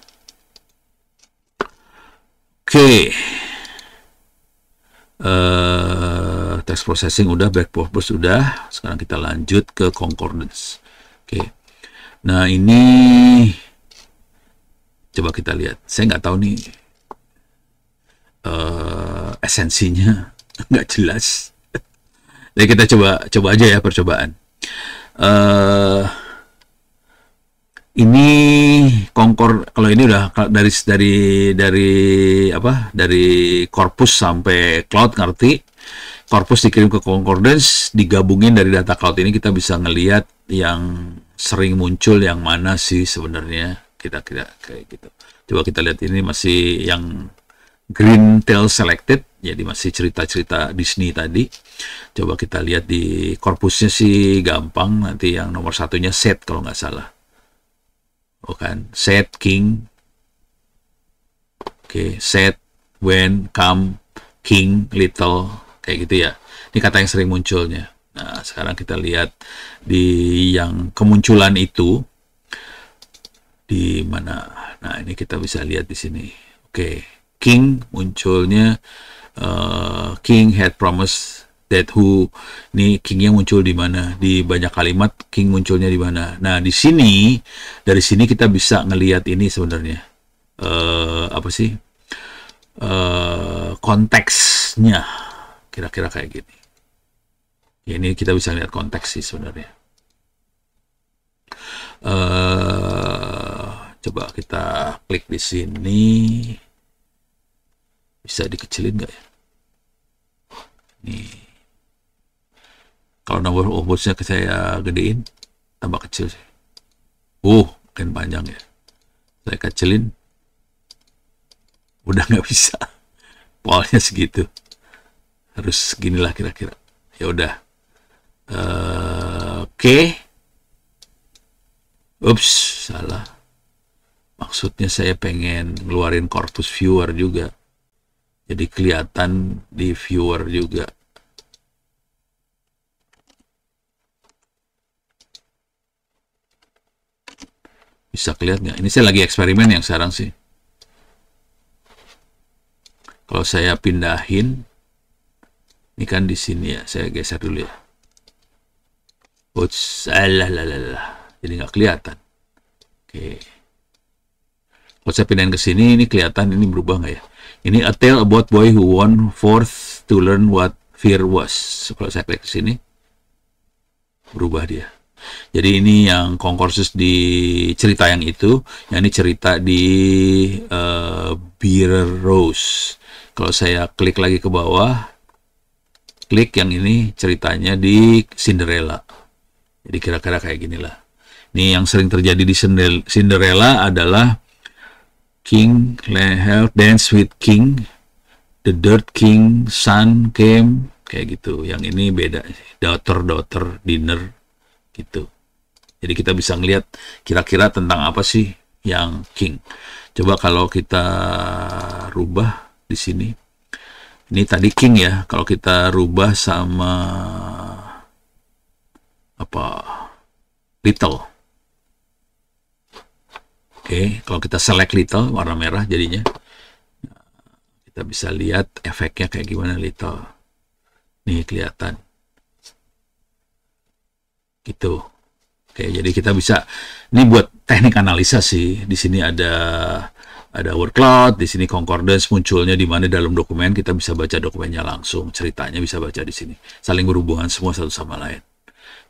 Oke. Text processing udah, back of words udah. Sekarang kita lanjut ke concordance. Oke. Nah, ini coba kita lihat. Saya nggak tahu nih esensinya nggak jelas. Jadi kita coba aja ya percobaan. Ini Concord, kalau ini udah dari korpus sampai cloud ngerti. Corpus dikirim ke concordance, digabungin dari data cloud ini kita bisa ngelihat yang sering muncul yang mana sih sebenarnya, kira-kira kayak gitu. Coba kita lihat, ini masih yang green tail selected, jadi masih cerita-cerita Disney tadi. Coba kita lihat di korpusnya sih gampang, nanti yang nomor satunya set kalau nggak salah. Oh kan, set, king, oke, set, when, come, king, little, kayak gitu ya. Ini kata yang sering munculnya. Nah, sekarang kita lihat di yang kemunculan itu di mana. Nah, ini kita bisa lihat di sini. Oke, king munculnya, king had promised that who. Ini kingnya muncul di mana? Di banyak kalimat king munculnya di mana? Nah, di sini, dari sini kita bisa ngelihat ini sebenarnya. Apa sih? Konteksnya kira-kira kayak gini. Ya, ini kita bisa lihat konteks sih sebenarnya. Coba kita klik di sini. Bisa dikecilin nggak ya? Nih. Kalau nomor words-nya saya gedein, tambah kecil sih. Makin panjang ya. Saya kecilin, udah nggak bisa. Polnya segitu. Harus ginilah kira-kira. Ya udah. Oke. Ups, salah. Maksudnya saya pengen ngeluarin corpus viewer juga. Jadi kelihatan di viewer juga. Bisa kelihatan nggak? Ini saya lagi eksperimen yang sekarang sih. Kalau saya pindahin, ini kan di sini ya, saya geser dulu ya. Jadi nggak kelihatan. Oke. Kalau saya pindahin ke sini, ini kelihatan, ini berubah nggak ya? Ini a tale about boy who won forth to learn what fear was. Kalau saya klik ke sini, berubah dia. Jadi ini yang concursus di cerita yang itu, yang ini cerita di Beer Rose. Kalau saya klik lagi ke bawah, klik yang ini ceritanya di Cinderella. Jadi kira-kira kayak ginilah. Ini yang sering terjadi di Cinderella adalah King held dance with King, the Dirt King son came, kayak gitu. Yang ini beda, daughter dinner gitu. Jadi kita bisa ngelihat kira-kira tentang apa sih yang King. Coba kalau kita rubah di sini. Ini tadi King ya, kalau kita rubah sama apa? Little. Oke, kalau kita select little, warna merah jadinya. Kita bisa lihat efeknya kayak gimana little. Nih kelihatan. Gitu. Oke, jadi kita bisa, ini buat teknik analisa sih. Di sini ada word cloud, di sini concordance munculnya di mana dalam dokumen, kita bisa baca dokumennya langsung, ceritanya bisa baca di sini. Saling berhubungan semua satu sama lain.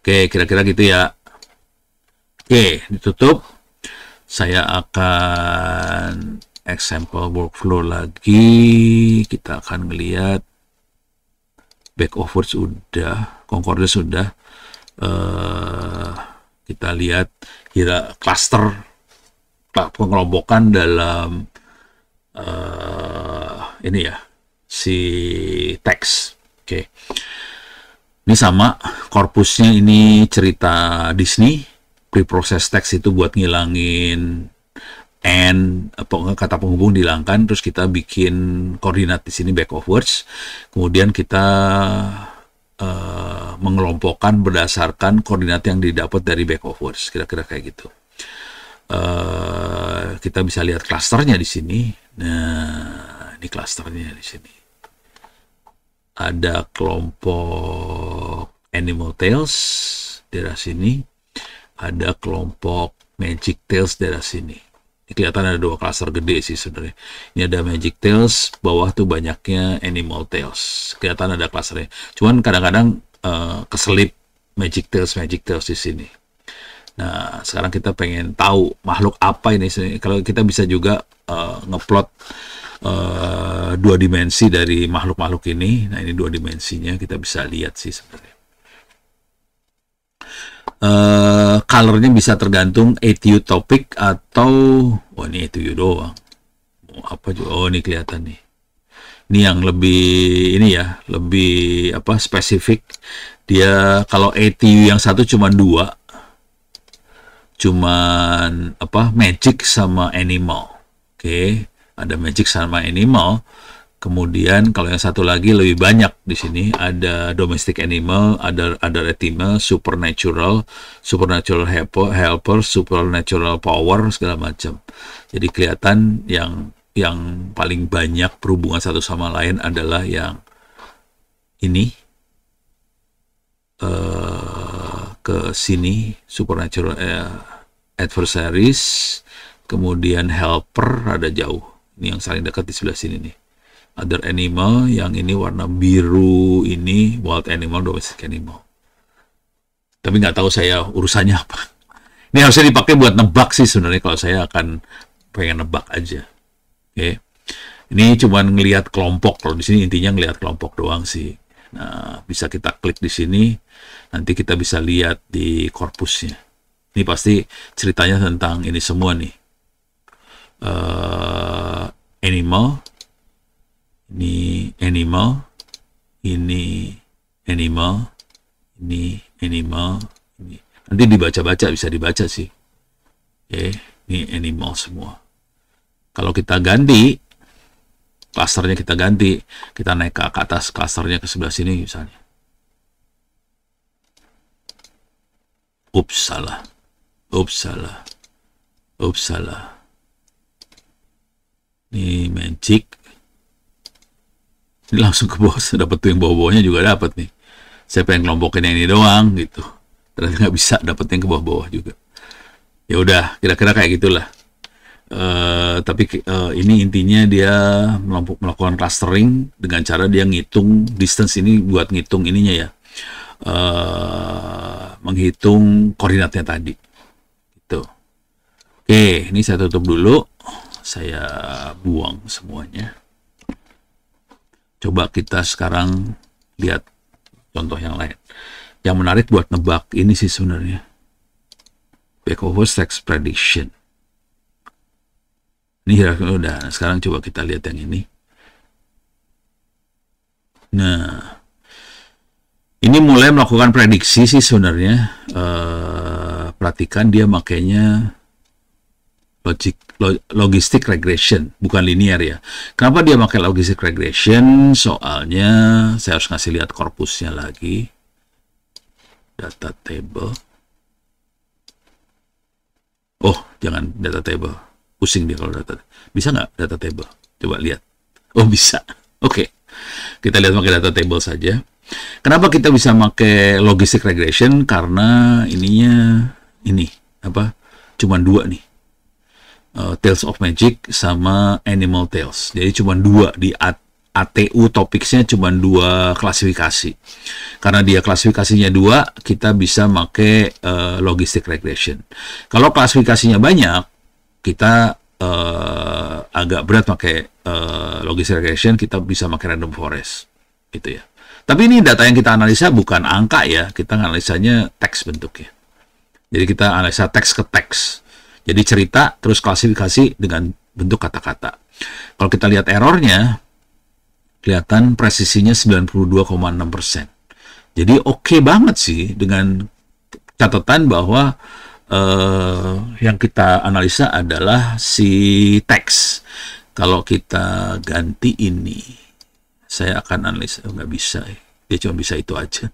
Oke, kira-kira gitu ya. Oke, ditutup. Saya akan example workflow lagi. Kita akan melihat back of words sudah, concordance sudah. Kita lihat kira cluster pengelompokan dalam ini ya, si teks. Oke. Ini sama, korpusnya ini cerita Disney. Preprocess text itu buat ngilangin and kata penghubung dihilangkan, terus kita bikin koordinat di sini back of words. Kemudian kita mengelompokkan berdasarkan koordinat yang didapat dari back of words, kira-kira kayak gitu. Kita bisa lihat klasternya di sini. Nah, ini klasternya di sini. Ada kelompok animal tales daerah sini, ada kelompok magic tales daerah sini. Ini kelihatan ada dua klaster gede sih sebenarnya. Ini ada magic tales, bawah tuh banyaknya animal tales. Kelihatan ada klasternya. Cuman kadang-kadang keselip magic tales di sini. Nah, sekarang kita pengen tahu makhluk apa ini. Kalau kita bisa juga ngeplot dua dimensi dari makhluk-makhluk ini. Nah, ini dua dimensinya kita bisa lihat sih sebenarnya. Colornya bisa tergantung ATU topik atau ini ATU doang. Apa juga? Oh, ini kelihatan nih. Ini yang lebih ini ya, lebih spesifik. Dia kalau ATU yang satu cuma dua, cuman magic sama animal. Oke, ada magic sama animal. Kemudian kalau yang satu lagi lebih banyak di sini, ada domestic animal, ada animal, supernatural helper, supernatural power, segala macam. Jadi kelihatan yang paling banyak berhubungan satu sama lain adalah yang ini ke sini, supernatural adversaries, kemudian helper ada jauh. Ini yang saling dekat di sebelah sini nih. Other animal, yang ini warna biru ini wild animal, domestic animal. Tapi nggak tahu saya urusannya apa. Ini harusnya dipakai buat nebak sih sebenarnya, kalau saya akan pengen nebak aja. Oke. Ini cuma ngelihat kelompok. Kalau di sini intinya ngelihat kelompok doang sih. Nah, bisa kita klik di sini, nanti kita bisa lihat di korpusnya. Ini pasti ceritanya tentang ini semua nih. Animal, ini animal, ini animal, ini animal, ini. Nanti dibaca-baca, bisa dibaca sih. Oke, ini animal semua. Kalau kita ganti, klasternya kita ganti, kita naik ke atas klasternya ke sebelah sini misalnya. Ups, salah. Ini magic. Ini langsung ke bawah, dapat tuh yang bawah-bawahnya juga dapat nih. Saya pengen kelompokin yang ini doang gitu. Ternyata nggak bisa dapet yang ke bawah-bawah juga. Ya udah, kira-kira kayak gitulah. Tapi ini intinya dia melakukan clustering dengan cara dia ngitung distance ini, buat ngitung ininya ya. Menghitung koordinatnya tadi. Gitu. Oke, ini saya tutup dulu. Saya buang semuanya. Coba kita sekarang lihat contoh yang lain. Yang menarik buat nebak ini sih sebenarnya. Backover text prediction. Ini udah. Sekarang coba kita lihat yang ini. Nah, ini mulai melakukan prediksi sih sebenarnya. Perhatikan dia makainya logistic regression, bukan linear ya. Kenapa dia pakai logistic regression? Soalnya saya harus ngasih lihat korpusnya lagi. Data table. Oh, jangan data table. Pusing dia kalau data. Bisa nggak data table? Coba lihat. Oh, bisa. Oke. Kita lihat pakai data table saja. Kenapa kita bisa pakai logistic regression? Karena ininya ini cuman dua nih. Tales of Magic sama Animal Tales. Jadi cuma dua di ATU topicsnya, cuma dua klasifikasi. Karena dia klasifikasinya dua, kita bisa pakai logistic regression. Kalau klasifikasinya banyak, kita agak berat pakai logistic regression. Kita bisa pakai random forest, gitu ya. Tapi ini data yang kita analisa bukan angka ya, kita analisanya teks bentuknya. Jadi kita analisa teks ke teks. Jadi cerita, terus klasifikasi dengan bentuk kata-kata. Kalau kita lihat errornya, kelihatan presisinya 92,6%. Jadi oke banget sih, dengan catatan bahwa yang kita analisa adalah si teks. Kalau kita ganti ini, saya akan analisa, nggak bisa ya. Dia cuma bisa itu aja.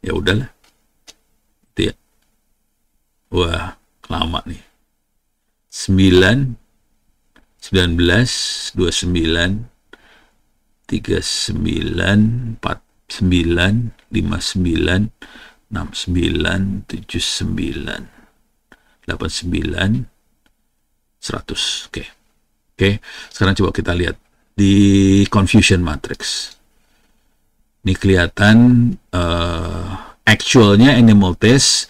Ya udahlah. Itu ya. Wah, lama nih. 9, 19, 29, 39, 49, 59, 69, 79, 89, 100. Oke. Sekarang coba kita lihat di confusion matrix. Ini kelihatan actualnya animal tales,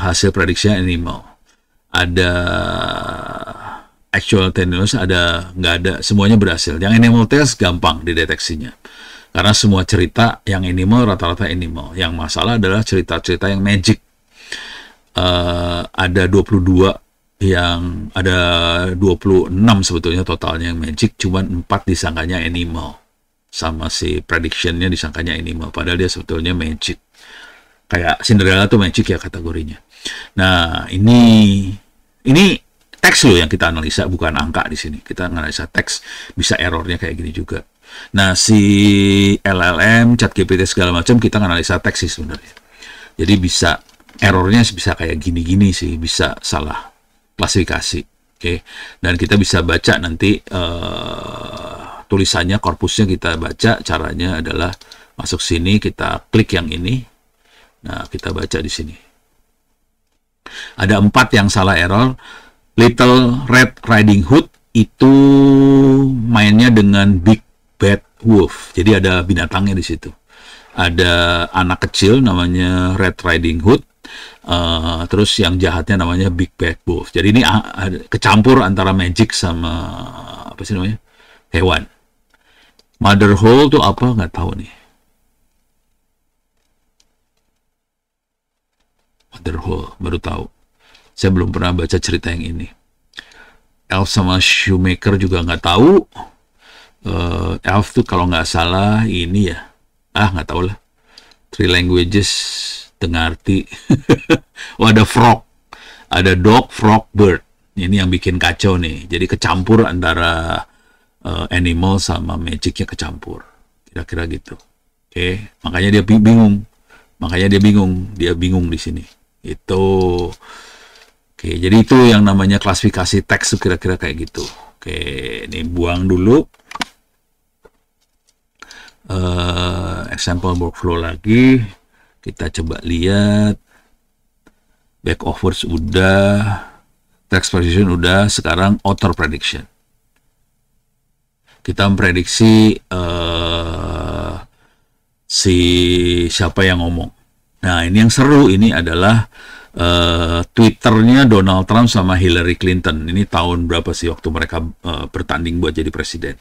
hasil prediksinya animal. Ada actual tendinous nggak ada, semuanya berhasil. Yang animal tales gampang dideteksinya. Karena semua cerita yang animal rata-rata animal. Yang masalah adalah cerita-cerita yang magic. Ada 22 ada 26 sebetulnya totalnya yang magic, cuman 4 disangkanya animal. Sama si predictionnya disangkanya animal, padahal dia sebetulnya magic. Kayak Cinderella tuh magic ya kategorinya. Nah, ini teks loh yang kita analisa, bukan angka di sini. Kita analisa teks, bisa errornya kayak gini juga. Nah, si LLM, ChatGPT segala macam kita analisa teks sih sebenarnya. Jadi bisa errornya bisa kayak gini-gini sih, bisa salah klasifikasi. Oke. Dan kita bisa baca nanti tulisannya, korpusnya kita baca. Caranya adalah masuk sini, kita klik yang ini. Nah, kita baca di sini. Ada 4 yang salah error. Little Red Riding Hood itu mainnya dengan Big Bad Wolf. Jadi ada binatangnya di situ. Ada anak kecil namanya Red Riding Hood. Terus yang jahatnya namanya Big Bad Wolf. Jadi ini kecampur antara magic sama apa sih namanya? Hewan. Mother Hole tuh apa? Nggak tahu nih. Mother Hole, baru tahu. Saya belum pernah baca cerita yang ini. Elf sama Shoemaker juga nggak tahu. Elf tuh kalau nggak salah ini ya. Nggak tahu lah. 3 languages, tengah arti. Oh, ada frog. Ada dog, frog, bird. Ini yang bikin kacau nih. Jadi kecampur antara animal sama magicnya kecampur. Kira-kira gitu. Oke, makanya dia bingung. Dia bingung di sini. Itu. Oke, jadi itu yang namanya klasifikasi teks kira-kira kayak gitu. Oke, ini buang dulu. Example workflow lagi. Kita coba lihat. Back of words udah. Text precision udah. Sekarang author prediction. Kita memprediksi si siapa yang ngomong. Nah, ini yang seru ini adalah Twitternya Donald Trump sama Hillary Clinton. Ini tahun berapa sih waktu mereka bertanding buat jadi presiden?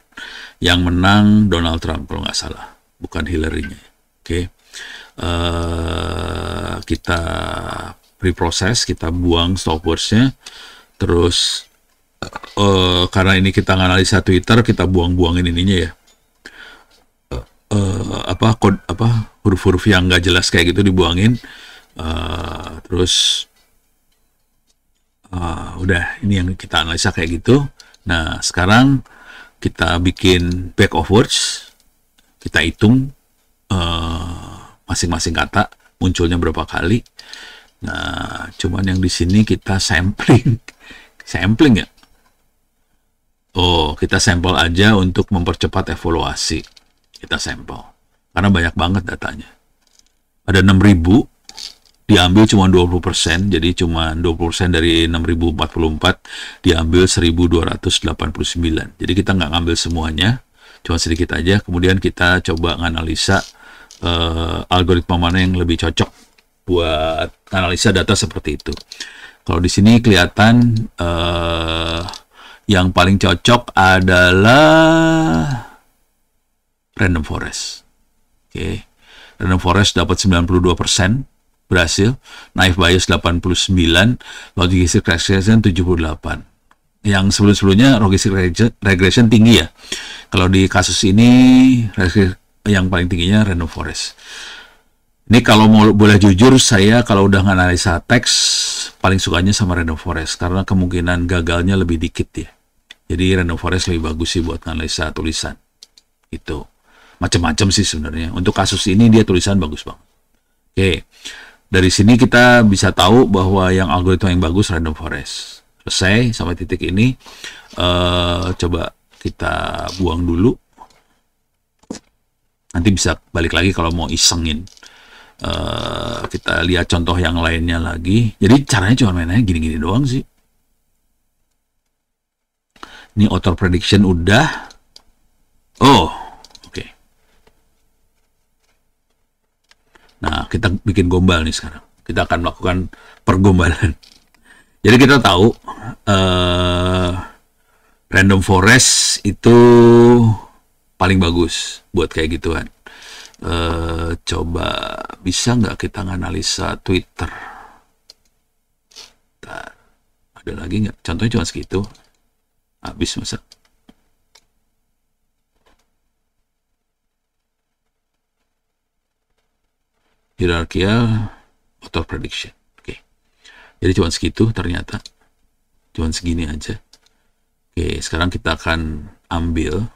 Yang menang Donald Trump kalau nggak salah, bukan Hillary-nya. Oke. Kita reproses, kita buang stopwatch-nya. Terus karena ini kita analisa Twitter, kita buang-buangin ininya ya. Huruf-huruf yang nggak jelas kayak gitu dibuangin. Terus udah, ini yang kita analisa kayak gitu. Nah, sekarang kita bikin back of words, kita hitung masing-masing kata munculnya berapa kali. Nah, cuman yang di sini kita sampling ya. Oh, kita sampel aja untuk mempercepat evaluasi. Kita sampel karena banyak banget datanya. Ada 6.000. Diambil cuma 20%, jadi cuma 20% dari 6.044 diambil 1.289. Jadi kita nggak ngambil semuanya, cuma sedikit aja. Kemudian kita coba nganalisa algoritma mana yang lebih cocok buat analisa data seperti itu. Kalau di sini kelihatan yang paling cocok adalah Random Forest. Oke. Random Forest dapat 92%. Berhasil, naive bias 89, logistic regression 78. Yang sebelum-sebelumnya logistic regression tinggi ya. Kalau di kasus ini yang paling tingginya random forest. Ini kalau mau boleh jujur, saya kalau udah nganalisa teks paling sukanya sama random forest karena kemungkinan gagalnya lebih dikit ya. Jadi random forest lebih bagus sih buat nganalisa tulisan. Itu macam-macam sih sebenarnya. Untuk kasus ini dia tulisan bagus banget. Oke. Dari sini kita bisa tahu bahwa yang algoritma yang bagus random forest. Selesai sampai titik ini. Coba kita buang dulu. Nanti bisa balik lagi kalau mau isengin. Kita lihat contoh yang lainnya lagi. Jadi caranya cuma mainnya gini-gini doang sih. Ini author prediction udah. Oh, oke. Nah, kita bikin gombal nih sekarang. Kita akan melakukan pergombalan. Jadi kita tahu Random forest itu paling bagus buat kayak gituan. Coba bisa nggak kita nganalisa Twitter? Bentar. Ada lagi nggak? Contohnya cuma segitu. Habis masa. Hierarchical auto prediction. Oke. Jadi cuma segitu ternyata. Cuma segini aja. Oke, sekarang kita akan ambil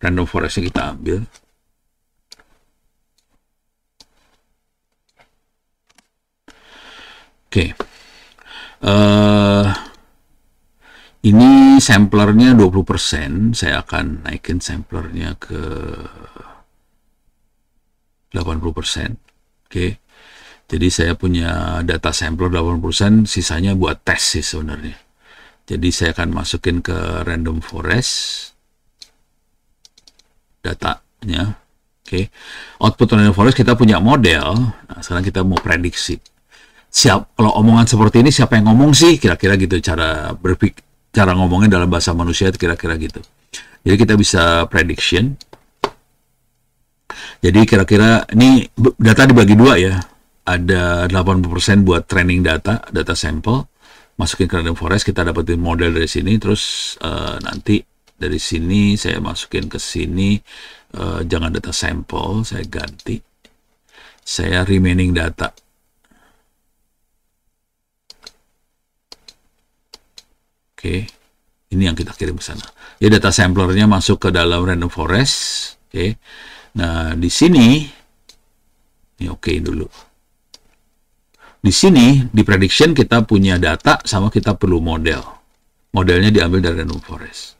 random forestnya, kita ambil. Oke. Ini samplernya 20%. Saya akan naikin samplernya ke 80%. Oke. Jadi saya punya data sampler 80%, sisanya buat tes sih sebenarnya. Jadi saya akan masukin ke random forest datanya. Oke. Output random forest kita punya model. Nah, sekarang kita mau prediksi. Kalau omongan seperti ini siapa yang ngomong sih? Kira-kira gitu cara berpikir, cara ngomongnya dalam bahasa manusia kira-kira gitu. Jadi kita bisa prediction. Jadi kira-kira ini data dibagi dua ya. Ada 80% buat training data sampel, masukin ke random forest, kita dapetin model dari sini, terus nanti dari sini saya masukin ke sini, jangan data sampel, saya ganti, saya remaining data. Oke, ini yang kita kirim ke sana. Ya, data samplernya masuk ke dalam random forest. Oke, nah di sini, ini oke dulu. Di sini, di prediction kita punya data sama kita perlu model. Modelnya diambil dari random forest.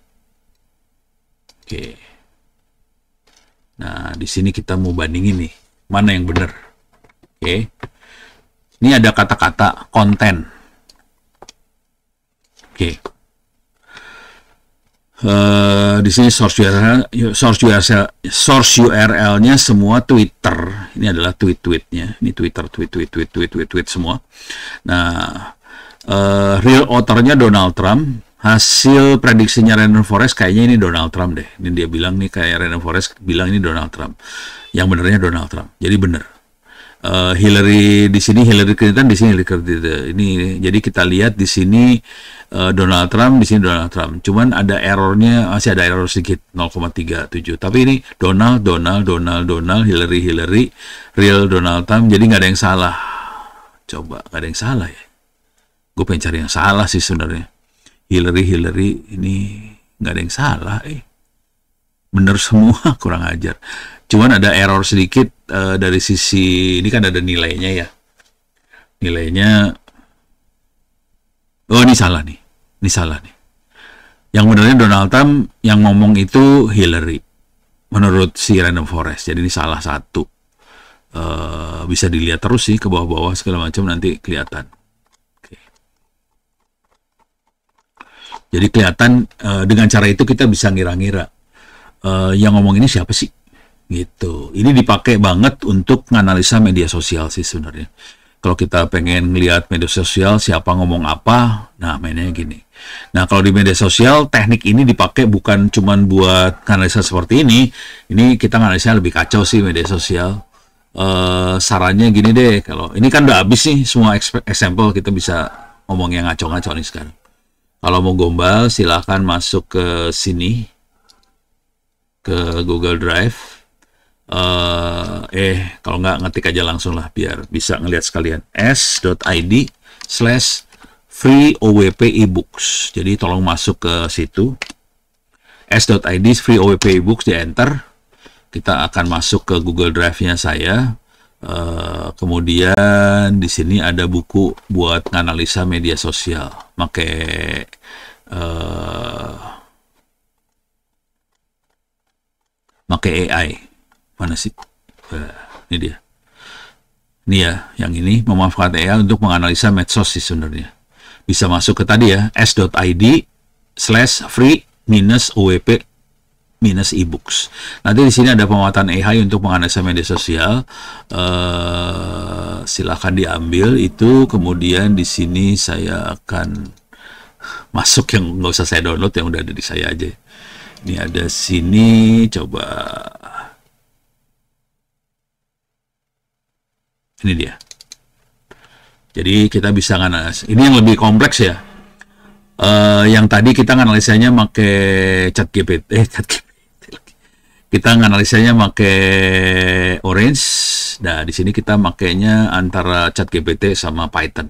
Oke. Nah, di sini kita mau bandingin nih. Mana yang benar. Oke. Ini ada kata-kata konten. Oke. Di sini source URL-nya semua Twitter. Ini adalah tweet-tweetnya. Ini Twitter, tweet semua. Nah, real author-nya Donald Trump. Hasil prediksinya random forest kayaknya ini Donald Trump deh. Ini dia bilang nih, kayak random forest bilang ini Donald Trump. Yang benernya Donald Trump. Jadi bener. Hillary di sini Hillary Clinton, di sini Hillary Clinton. Ini jadi kita lihat di sini Donald Trump, di sini Donald Trump. Cuman ada errornya, masih ada error sedikit 0,37. Tapi ini Donald, Hillary, real Donald Trump. Jadi nggak ada yang salah. Coba nggak ada yang salah ya. Gue pengen cari yang salah sih sebenarnya. Hillary ini nggak ada yang salah. Bener semua, kurang ajar. Cuman ada error sedikit dari sisi, ini kan ada nilainya ya. Nilainya, oh ini salah nih. Ini salah nih. Yang benarnya Donald Trump, yang ngomong itu Hillary. Menurut si random forest. Jadi ini salah satu. Bisa dilihat terus sih ke bawah-bawah segala macam, nanti kelihatan. Oke. Jadi kelihatan dengan cara itu kita bisa ngira-ngira. Yang ngomong ini siapa sih? Gitu. Ini dipakai banget untuk menganalisa media sosial sih sebenarnya. Kalau kita pengen ngelihat media sosial siapa ngomong apa, nah mainnya gini. Nah kalau di media sosial teknik ini dipakai bukan cuman buat analisa seperti ini kita analisa lebih kacau sih media sosial. Sarannya gini deh, kalau ini kan udah habis nih semua example, kita bisa ngomong yang ngaco-ngaco nih sekarang. Kalau mau gombal silahkan masuk ke sini, ke Google Drive. Kalau nggak ngetik aja langsung lah biar bisa ngelihat sekalian. s.id/free OWP ebooks. Jadi tolong masuk ke situ. s.id free OWP ebooks, di enter. Kita akan masuk ke Google Drive-nya saya. Kemudian di sini ada buku buat nganalisa media sosial. Pakai AI. Mana sih? Ini dia. Ini ya, yang ini memanfaatkan AI untuk menganalisa medsos sih sebenarnya. Bisa masuk ke tadi ya, s.id/free-owp-ebooks. Nanti di sini ada pemanfaatan AI untuk menganalisa media sosial. Silahkan diambil itu. Kemudian di sini saya akan masuk yang nggak usah saya download, yang udah ada di saya aja. Ini ada sini, coba. Ini dia. Jadi kita bisa nganas. Ini yang lebih kompleks ya. Yang tadi kita nganalisanya pakai ChatGPT. Kita nganalisanya pakai Orange. Nah, di sini kita makainya antara ChatGPT sama Python.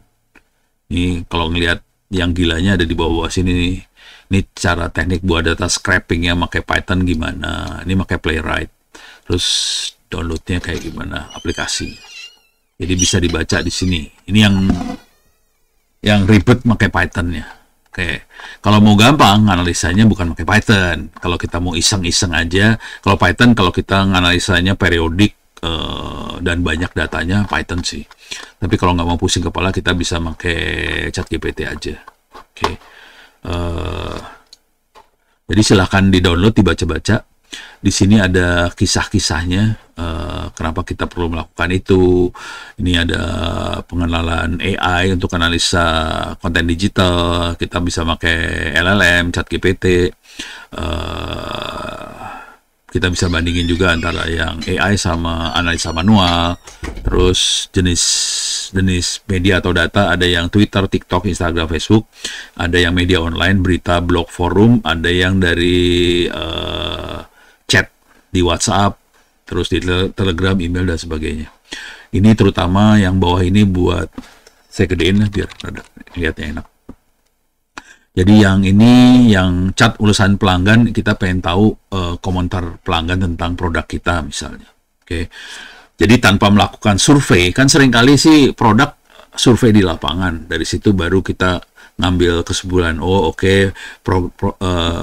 Ini kalau ngelihat yang gilanya ada di bawah sini nih. Ini cara teknik buat data scraping yang pakai Python gimana. Ini pakai Playwright. Terus downloadnya kayak gimana aplikasi. Jadi bisa dibaca di sini. Ini yang ribet pakai Python-nya. Oke. Kalau mau gampang, analisanya bukan pakai Python. Kalau kita mau iseng-iseng aja, kalau Python kalau kita analisanya periodik dan banyak datanya Python sih. Tapi kalau nggak mau pusing kepala, kita bisa pakai ChatGPT aja. Oke. Jadi silahkan di-download, dibaca-baca. Di sini ada kisah-kisahnya, kenapa kita perlu melakukan itu. Ini ada pengenalan AI untuk analisa konten digital. Kita bisa pakai LLM, ChatGPT. Kita bisa bandingin juga antara yang AI sama analisa manual. Terus jenis media atau data, ada yang Twitter, TikTok, Instagram, Facebook. Ada yang media online, berita, blog, forum. Ada yang dari chat di WhatsApp, terus di Telegram, email, dan sebagainya. Ini terutama yang bawah ini buat saya gedein lah biar ada lihatnya enak. Jadi yang ini, yang chat urusan pelanggan, kita pengen tahu komentar pelanggan tentang produk kita misalnya. Oke. Jadi tanpa melakukan survei, kan seringkali sih produk survei di lapangan. Dari situ baru kita ngambil kesimpulan, oh oke,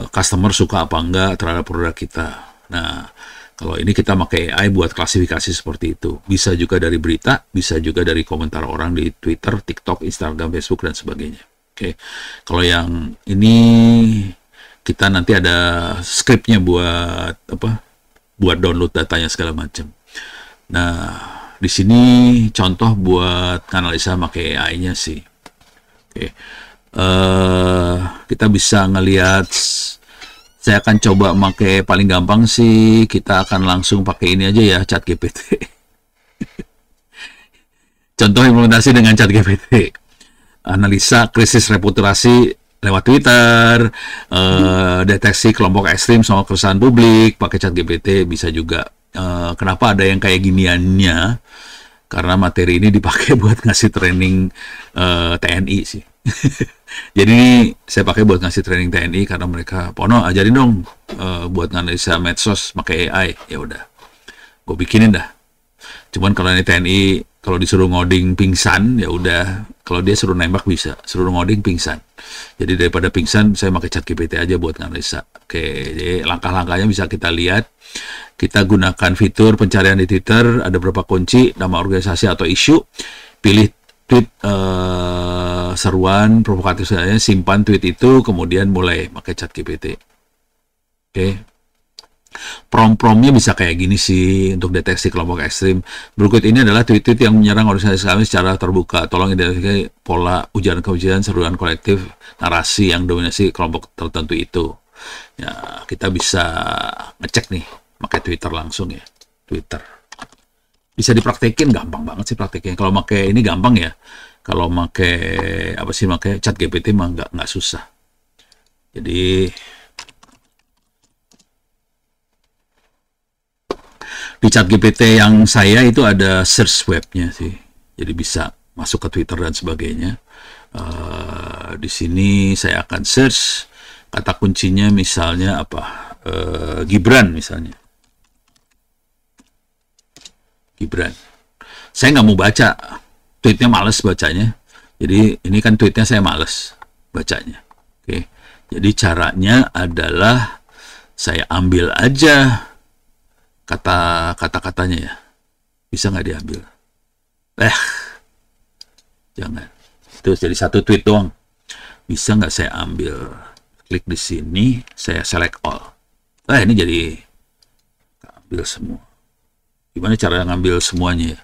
customer suka apa enggak terhadap produk kita. Nah, kalau ini kita pakai AI buat klasifikasi seperti itu. Bisa juga dari berita, bisa juga dari komentar orang di Twitter, TikTok, Instagram, Facebook, dan sebagainya. Oke. Kalau yang ini kita nanti ada scriptnya buat apa? Buat download datanya segala macam. Nah, di sini contoh buat analisa pakai AI-nya sih. Oke. Kita bisa ngelihat. Saya akan coba pakai paling gampang sih, kita akan langsung pakai ini aja ya, ChatGPT. Contoh implementasi dengan ChatGPT. Analisa krisis reputasi lewat Twitter, deteksi kelompok ekstrim soal keresahan publik, pakai ChatGPT bisa juga. Kenapa ada yang kayak giniannya? Karena materi ini dipakai buat ngasih training TNI sih. Jadi ini saya pakai buat ngasih training TNI karena mereka, Pono ajarin dong buat nganalisa medsos pakai AI. Ya udah, gue bikinin dah. Cuman kalau ini TNI, kalau disuruh ngoding pingsan, ya udah. Kalau dia suruh nembak bisa, suruh ngoding pingsan. Jadi daripada pingsan, saya pakai ChatGPT aja buat nganalisa. Oke, jadi langkah-langkahnya bisa kita lihat. Kita gunakan fitur pencarian di Twitter, ada beberapa kunci, nama organisasi atau isu, pilih tweet seruan, provokatif saya, simpan tweet itu, kemudian mulai pakai ChatGPT. Oke. Prompt-promptnya bisa kayak gini sih untuk deteksi kelompok ekstrim. Berikut ini adalah tweet-tweet yang menyerang organisasi kami secara terbuka. Tolong identifikasi pola ujaran-kebencian, seruan kolektif, narasi yang dominasi kelompok tertentu itu. Ya, kita bisa ngecek nih, pakai Twitter langsung ya. Twitter. Bisa dipraktekin, gampang banget sih prakteknya. Kalau pakai ini gampang ya. Kalau pakai apa sih, pakai ChatGPT mah nggak susah. Jadi di ChatGPT yang saya itu ada search webnya sih. Jadi bisa masuk ke Twitter dan sebagainya. Di sini saya akan search kata kuncinya misalnya apa? Gibran misalnya. Gibran. Saya nggak mau baca. Tweetnya males bacanya. Jadi ini kan tweetnya saya males bacanya. Oke. Jadi caranya adalah saya ambil aja kata-katanya ya. Bisa nggak diambil? Jangan. Itu jadi satu tweet doang. Bisa nggak saya ambil? Klik di sini, saya select all. Ini jadi ambil semua. Gimana cara ngambil semuanya ya?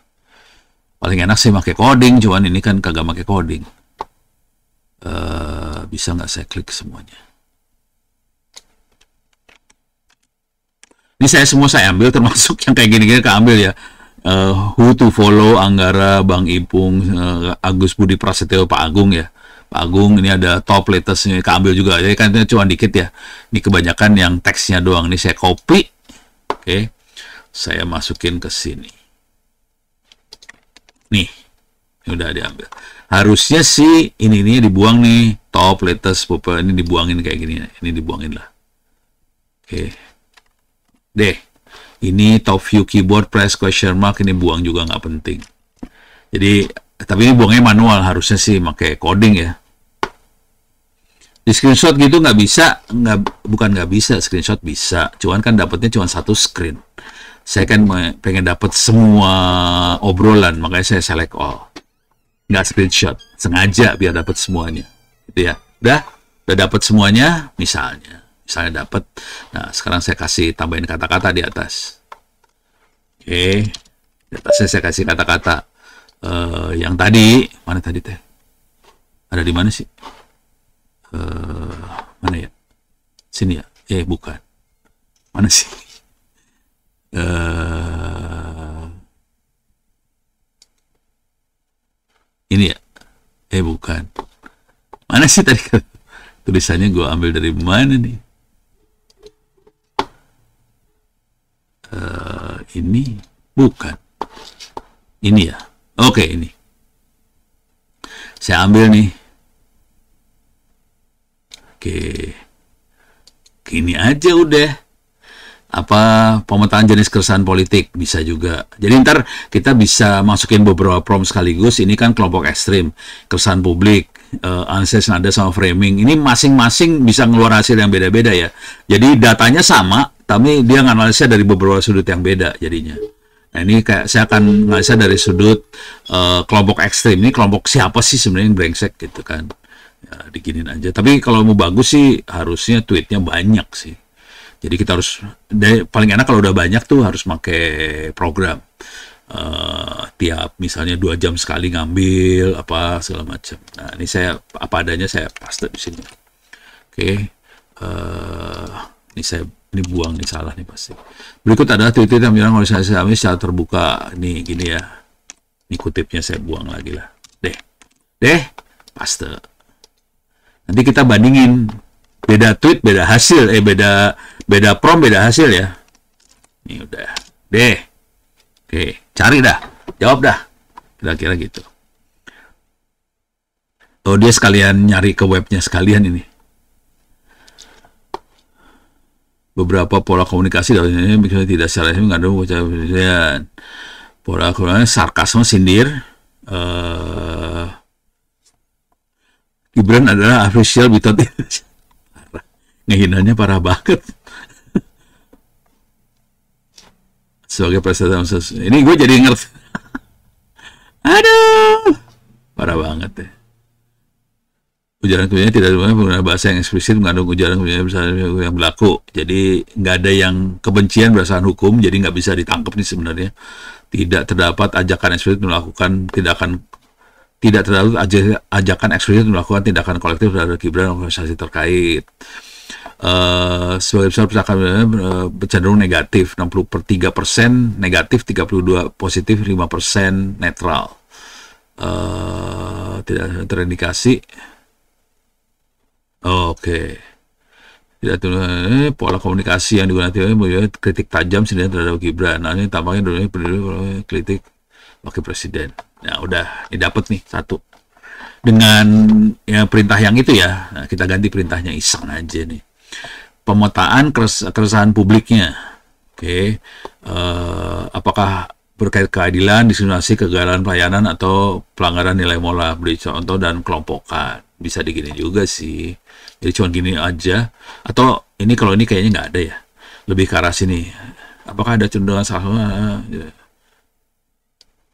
Paling enak sih pakai coding, cuman ini kan kagak pakai coding. bisa nggak saya klik semuanya? Ini semua saya ambil, termasuk yang kayak gini-gini keambil ya. Who to follow, Anggara, Bang Ipung, Agus Budi Prasetyo, Pak Agung ya. Pak Agung, ini ada top latestnya, keambil juga. Jadi kan cuma dikit ya. Ini kebanyakan yang teksnya doang. Ini saya copy. Oke. Saya masukin ke sini. Nih. Ini udah diambil. Harusnya sih ini dibuang nih. Top latest, ini dibuangin kayak gini. Ini dibuangin lah. Oke. Deh, ini top view keyboard press question mark, ini buang juga nggak penting. Jadi, tapi ini buangnya manual, harusnya sih pakai coding ya. Di screenshot gitu nggak bisa, bukan nggak bisa, screenshot bisa. Cuman kan dapatnya cuma satu screen. Saya kan pengen dapat semua obrolan, makanya saya select all. Nggak screenshot, sengaja biar dapat semuanya. Gitu ya. Udah dapat semuanya, misalnya dapat. Nah, sekarang saya kasih tambahin kata-kata di atas. Oke. Di atasnya saya kasih kata-kata. Yang tadi, mana tadi teh? Ada di mana sih? Mana ya? Sini ya? Bukan. Mana sih? Ini ya? Bukan. Mana sih tadi? Tulisannya gue ambil dari mana nih? Ini bukan. Ini ya. Oke, ini. Saya ambil nih. Oke. Gini aja udah. Apa pemetaan jenis keresahan politik bisa juga. Jadi ntar kita bisa masukin beberapa prompt sekaligus. Ini kan kelompok ekstrim, keresahan publik, analisis nada sama framing. Ini masing-masing bisa ngeluar hasil yang beda-beda ya. Jadi datanya sama, tapi dia nganalisa dari beberapa sudut yang beda jadinya. Nah, ini kayak saya akan nganalisa dari sudut kelompok ekstrim. Ini kelompok siapa sih sebenarnya yang brengsek gitu kan. Ya, diginin aja. Tapi kalau mau bagus sih harusnya tweetnya banyak sih. Jadi kita harus, paling enak kalau udah banyak tuh harus pakai program. Tiap misalnya 2 jam sekali ngambil apa segala macam. Nah, ini saya apa adanya saya paste di sini. Oke. Ini buang nih, salah nih pasti. Berikut adalah tweet yang bilang organisasi kami secara terbuka. Nih gini ya. Ini kutipnya saya buang lagi lah. Deh, paste. Nanti kita bandingin beda tweet, beda hasil, beda prompt, beda hasil ya. Ini udah. Deh. Oke, cari dah. Jawab dah. Kira-kira gitu. Oh, dia sekalian nyari ke webnya sekalian ini. Beberapa pola komunikasi dalam ini tidak secara mengandung ucapan. Pola komunikasi sarkasme, sindir. Gibran adalah official bitot. Ngehinanya parah banget. Sebagai presiden ini gue jadi ngerti. Aduh, parah banget ya. Ujaran kebencian tidak menggunakan bahasa yang eksplisit, mengandung ujaran kebencian yang berlaku. Jadi nggak ada yang kebencian berdasarkan hukum, jadi nggak bisa ditangkap nih sebenarnya. Tidak terdapat ajakan eksplisit melakukan tindakan, tidak terdapat ajakan eksplisit melakukan tindakan kolektif terhadap Gibran organisasi terkait. Sebagai besar percakapan cenderung negatif, 63% negatif, 32% positif, 5% netral. Tidak terindikasi. Oke. Tidak pola komunikasi yang digunakan kritik tajam sendiri terhadap Gibran. Nah, ini tampaknya dulu kritik wakil presiden. Nah, udah, ini dapat nih satu. Dengan ya, perintah yang itu ya. Nah, kita ganti perintahnya iseng aja nih. Pemetaan keresahan publiknya. Oke. Apakah berkait keadilan, diskriminasi, kegagalan pelayanan atau pelanggaran nilai moral, beri contoh dan kelompokan. Bisa digini juga sih. Jadi cuma gini aja. Atau ini kalau ini kayaknya nggak ada ya. Lebih ke arah sini. Apakah ada cenderungan salah?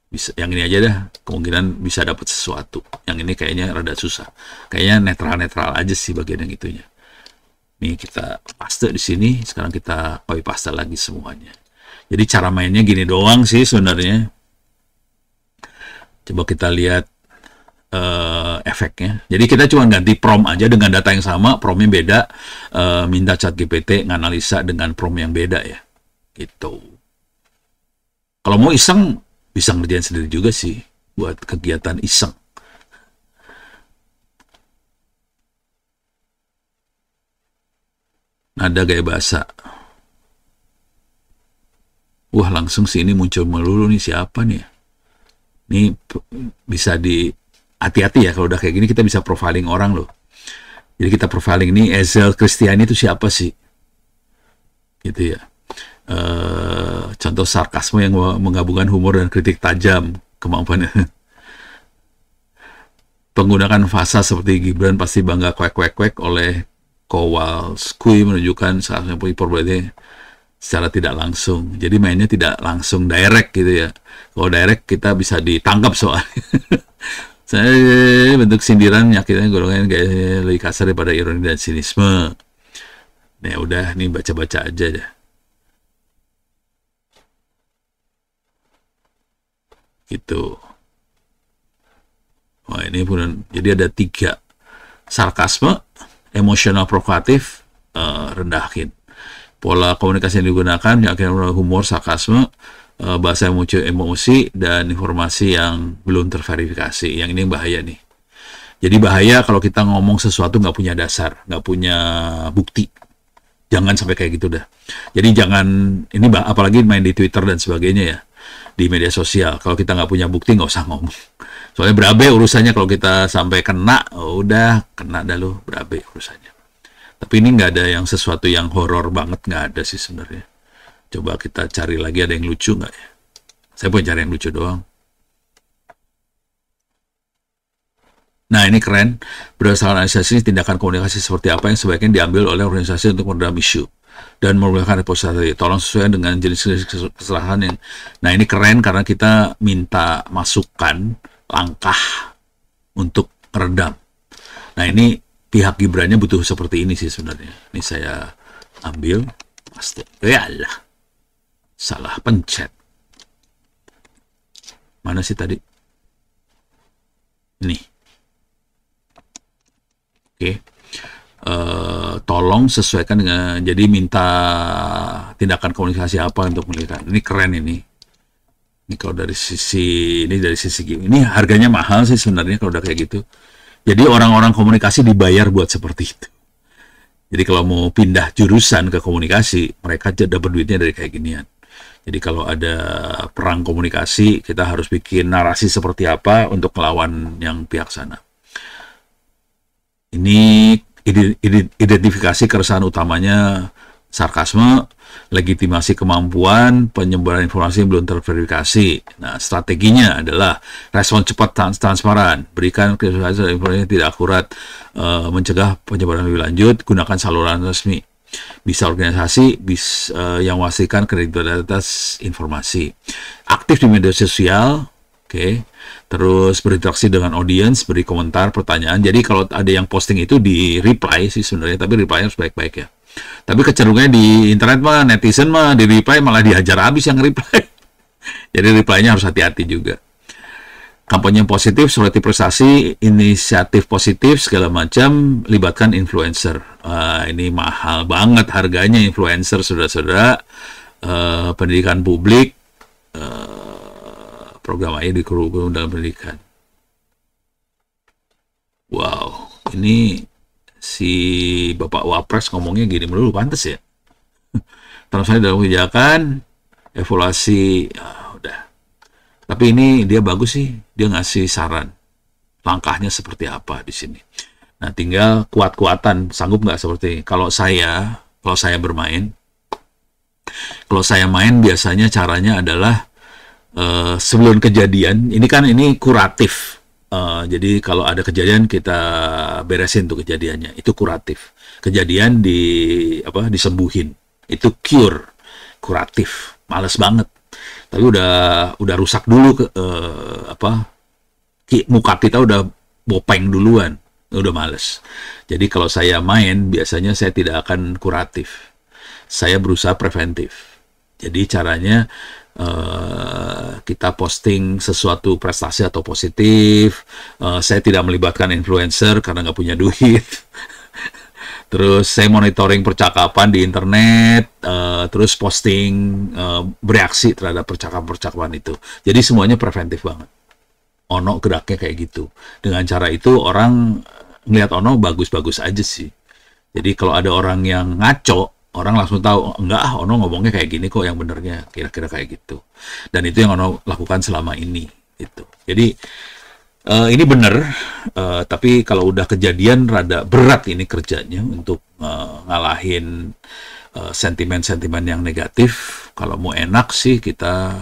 Bisa, yang ini aja dah. Kemungkinan bisa dapat sesuatu. Yang ini kayaknya rada susah. Kayaknya netral-netral aja sih bagian yang itunya. Nih kita paste di sini. Sekarang kita copy paste lagi semuanya. Jadi cara mainnya gini doang sih sebenarnya. Coba kita lihat efeknya. Jadi kita cuma ganti prompt aja dengan data yang sama, promptnya beda, minta ChatGPT nganalisa dengan prompt yang beda ya, gitu. Kalau mau iseng, bisa ngerjain sendiri juga sih, buat kegiatan iseng. Nada gaya bahasa. Wah, langsung sih ini muncul melulu nih, siapa nih? Ini bisa hati-hati ya, kalau udah kayak gini kita bisa profiling orang loh. Jadi kita profiling nih, Ezel Kristiani itu siapa sih? Gitu ya. Contoh sarkasme yang menggabungkan humor dan kritik tajam, kemampuan penggunaan fasa seperti Gibran pasti bangga kwek oleh Kowalski menunjukkan seharusnya probability secara tidak langsung. Jadi mainnya tidak langsung direct gitu ya. Kalau direct kita bisa ditangkap soalnya. Saya bentuk sindiran menyakitkan golongan gaya lebih kasar daripada ironi dan sinisme. Nah udah, nih baca-baca aja deh. Gitu. Wah ini pun, jadi ada 3. Sarkasme, emosional provokatif, rendahin. Pola komunikasi yang digunakan, akhirnya humor, sarkasme, bahasa yang muncul emosi, dan informasi yang belum terverifikasi. Yang ini bahaya nih. Jadi bahaya kalau kita ngomong sesuatu nggak punya dasar, nggak punya bukti. Jangan sampai kayak gitu dah. Jadi jangan, ini apalagi main di Twitter dan sebagainya ya, di media sosial. Kalau kita nggak punya bukti, nggak usah ngomong. Soalnya berabe urusannya kalau kita sampai kena, udah kena dah lu, berabe urusannya. Tapi ini nggak ada yang sesuatu yang horor banget, nggak ada sih sebenarnya. Coba kita cari lagi, ada yang lucu nggak ya? Saya pun cari yang lucu doang. Nah ini keren, berdasarkan analisis ini tindakan komunikasi seperti apa yang sebaiknya diambil oleh organisasi untuk meredam isu dan menggunakan repository. Tolong sesuai dengan jenis kesalahan yang. Nah ini keren karena kita minta masukan langkah untuk meredam. Nah ini pihak Gibrannya butuh seperti ini sih sebenarnya. Ini saya ambil, pasti. Yalah. Salah pencet. Mana sih tadi? Nih. Oke. Tolong sesuaikan dengan, jadi minta tindakan komunikasi apa untuk melihat. Ini keren ini. Ini kalau dari sisi ini harganya mahal sih sebenarnya kalau udah kayak gitu. Jadi orang-orang komunikasi dibayar buat seperti itu. Jadi kalau mau pindah jurusan ke komunikasi, mereka dapat duitnya dari kayak ginian. Jadi kalau ada perang komunikasi, kita harus bikin narasi seperti apa untuk melawan yang pihak sana. Ini identifikasi keresahan utamanya, sarkasme, legitimasi kemampuan, penyebaran informasi yang belum terverifikasi. Nah, strateginya adalah respon cepat, transparan, berikan informasi yang tidak akurat, mencegah penyebaran lebih lanjut, gunakan saluran resmi. Bisa organisasi, yang memastikan kredibilitas informasi. Aktif di media sosial, oke. Terus berinteraksi dengan audiens, beri komentar, pertanyaan. Jadi kalau ada yang posting itu di reply sih sebenarnya, tapi reply harus baik-baik ya. Tapi kecenderungannya di internet mah, netizen mah di reply malah dihajar habis yang reply. Jadi reply-nya harus hati-hati juga. Kampanye positif, seperti prestasi, inisiatif positif, segala macam, libatkan influencer. Ini mahal banget harganya influencer, saudara-saudara. Pendidikan publik, program AI di kurikulum dalam pendidikan. Wow, ini si Bapak Wapres ngomongnya gini melulu, pantes ya. Terus dalam kebijakan, evaluasi, udah. Tapi ini dia bagus sih, dia ngasih saran langkahnya seperti apa di sini. Nah, tinggal kuat-kuatan, sanggup nggak seperti kalau saya bermain, kalau saya main biasanya caranya adalah sebelum kejadian, ini kuratif. Jadi kalau ada kejadian kita beresin tuh kejadiannya, itu kuratif. Kejadian disembuhin, itu cure, kuratif. Males banget. Tapi udah rusak dulu muka kita udah bopeng duluan, udah males. Jadi kalau saya main biasanya saya tidak akan kuratif. Saya berusaha preventif. Jadi caranya kita posting sesuatu prestasi atau positif. Saya tidak melibatkan influencer karena nggak punya duit. Terus saya monitoring percakapan di internet, terus posting, bereaksi terhadap percakapan-percakapan itu. Jadi semuanya preventif banget. Ono geraknya kayak gitu. Dengan cara itu orang ngelihat Ono bagus-bagus aja sih. Jadi kalau ada orang yang ngaco, orang langsung tahu, enggak Ono ngomongnya kayak gini kok, yang benernya kira-kira kayak gitu. Dan itu yang Ono lakukan selama ini. Gitu. Jadi ini bener, tapi kalau udah kejadian rada berat ini kerjanya untuk ngalahin sentimen-sentimen yang negatif. Kalau mau enak sih kita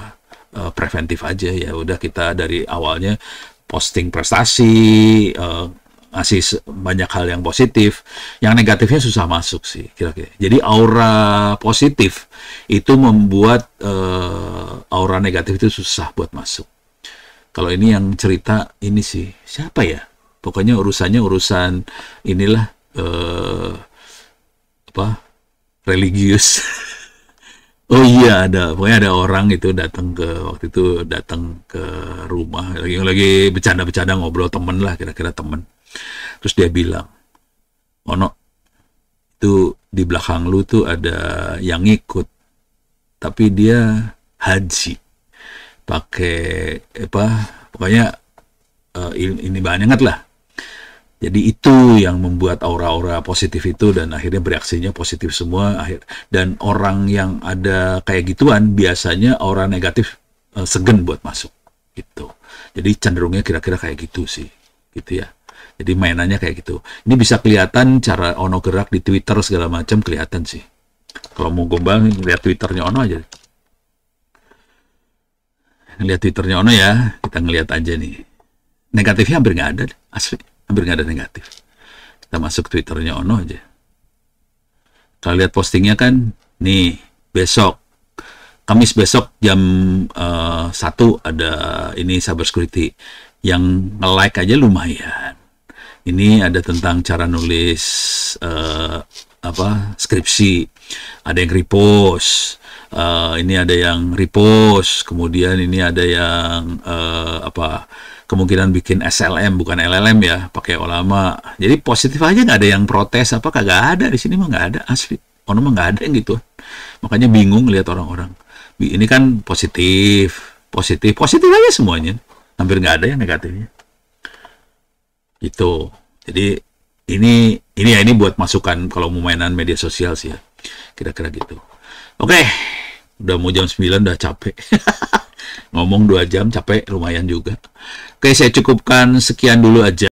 preventif aja, ya udah kita dari awalnya posting prestasi, ngasih banyak hal yang positif, yang negatifnya susah masuk sih kira-kira. Jadi aura positif itu membuat aura negatif itu susah buat masuk. Kalau ini yang cerita ini sih siapa ya? Pokoknya urusannya urusan inilah religius. Oh iya, pokoknya ada orang itu waktu itu datang ke rumah lagi bercanda-bercanda ngobrol temen lah, kira-kira temen. Terus dia bilang, Ono, itu di belakang lu tuh ada yang ngikut, tapi dia haji, pakai pokoknya ini banget lah. Jadi itu yang membuat aura-aura positif itu, dan akhirnya bereaksinya positif semua. Dan orang yang ada kayak gituan biasanya aura negatif segen buat masuk gitu. Jadi cenderungnya kira-kira kayak gitu sih, gitu ya. Jadi mainannya kayak gitu. Ini bisa kelihatan cara Ono gerak di Twitter segala macam, kelihatan sih. Kalau mau gombal, lihat Twitternya Ono aja. Lihat Twitternya Ono ya, kita ngelihat aja nih. Negatifnya hampir nggak ada, asli. Hampir nggak ada negatif. Kita masuk Twitternya Ono aja. Kalau lihat postingnya kan, nih, besok, Kamis besok jam 1 ada ini cyber security. Yang nge-like aja lumayan. Ini ada tentang cara nulis skripsi. Ada yang repost. Ini ada yang repost. Kemudian ini ada yang kemungkinan bikin SLM, bukan LLM ya, pakai ulama. Jadi positif aja, nggak ada yang protes apa, kagak ada di sini mah, nggak ada, asli. Ono mah nggak ada yang gitu. Makanya bingung lihat orang-orang. Ini kan positif aja semuanya. Hampir nggak ada yang negatifnya. Gitu. Jadi ini buat masukan kalau mau mainan media sosial sih ya. Kira-kira gitu. Oke, udah mau jam 9, udah capek. Ngomong 2 jam capek lumayan juga. Oke, saya cukupkan sekian dulu aja.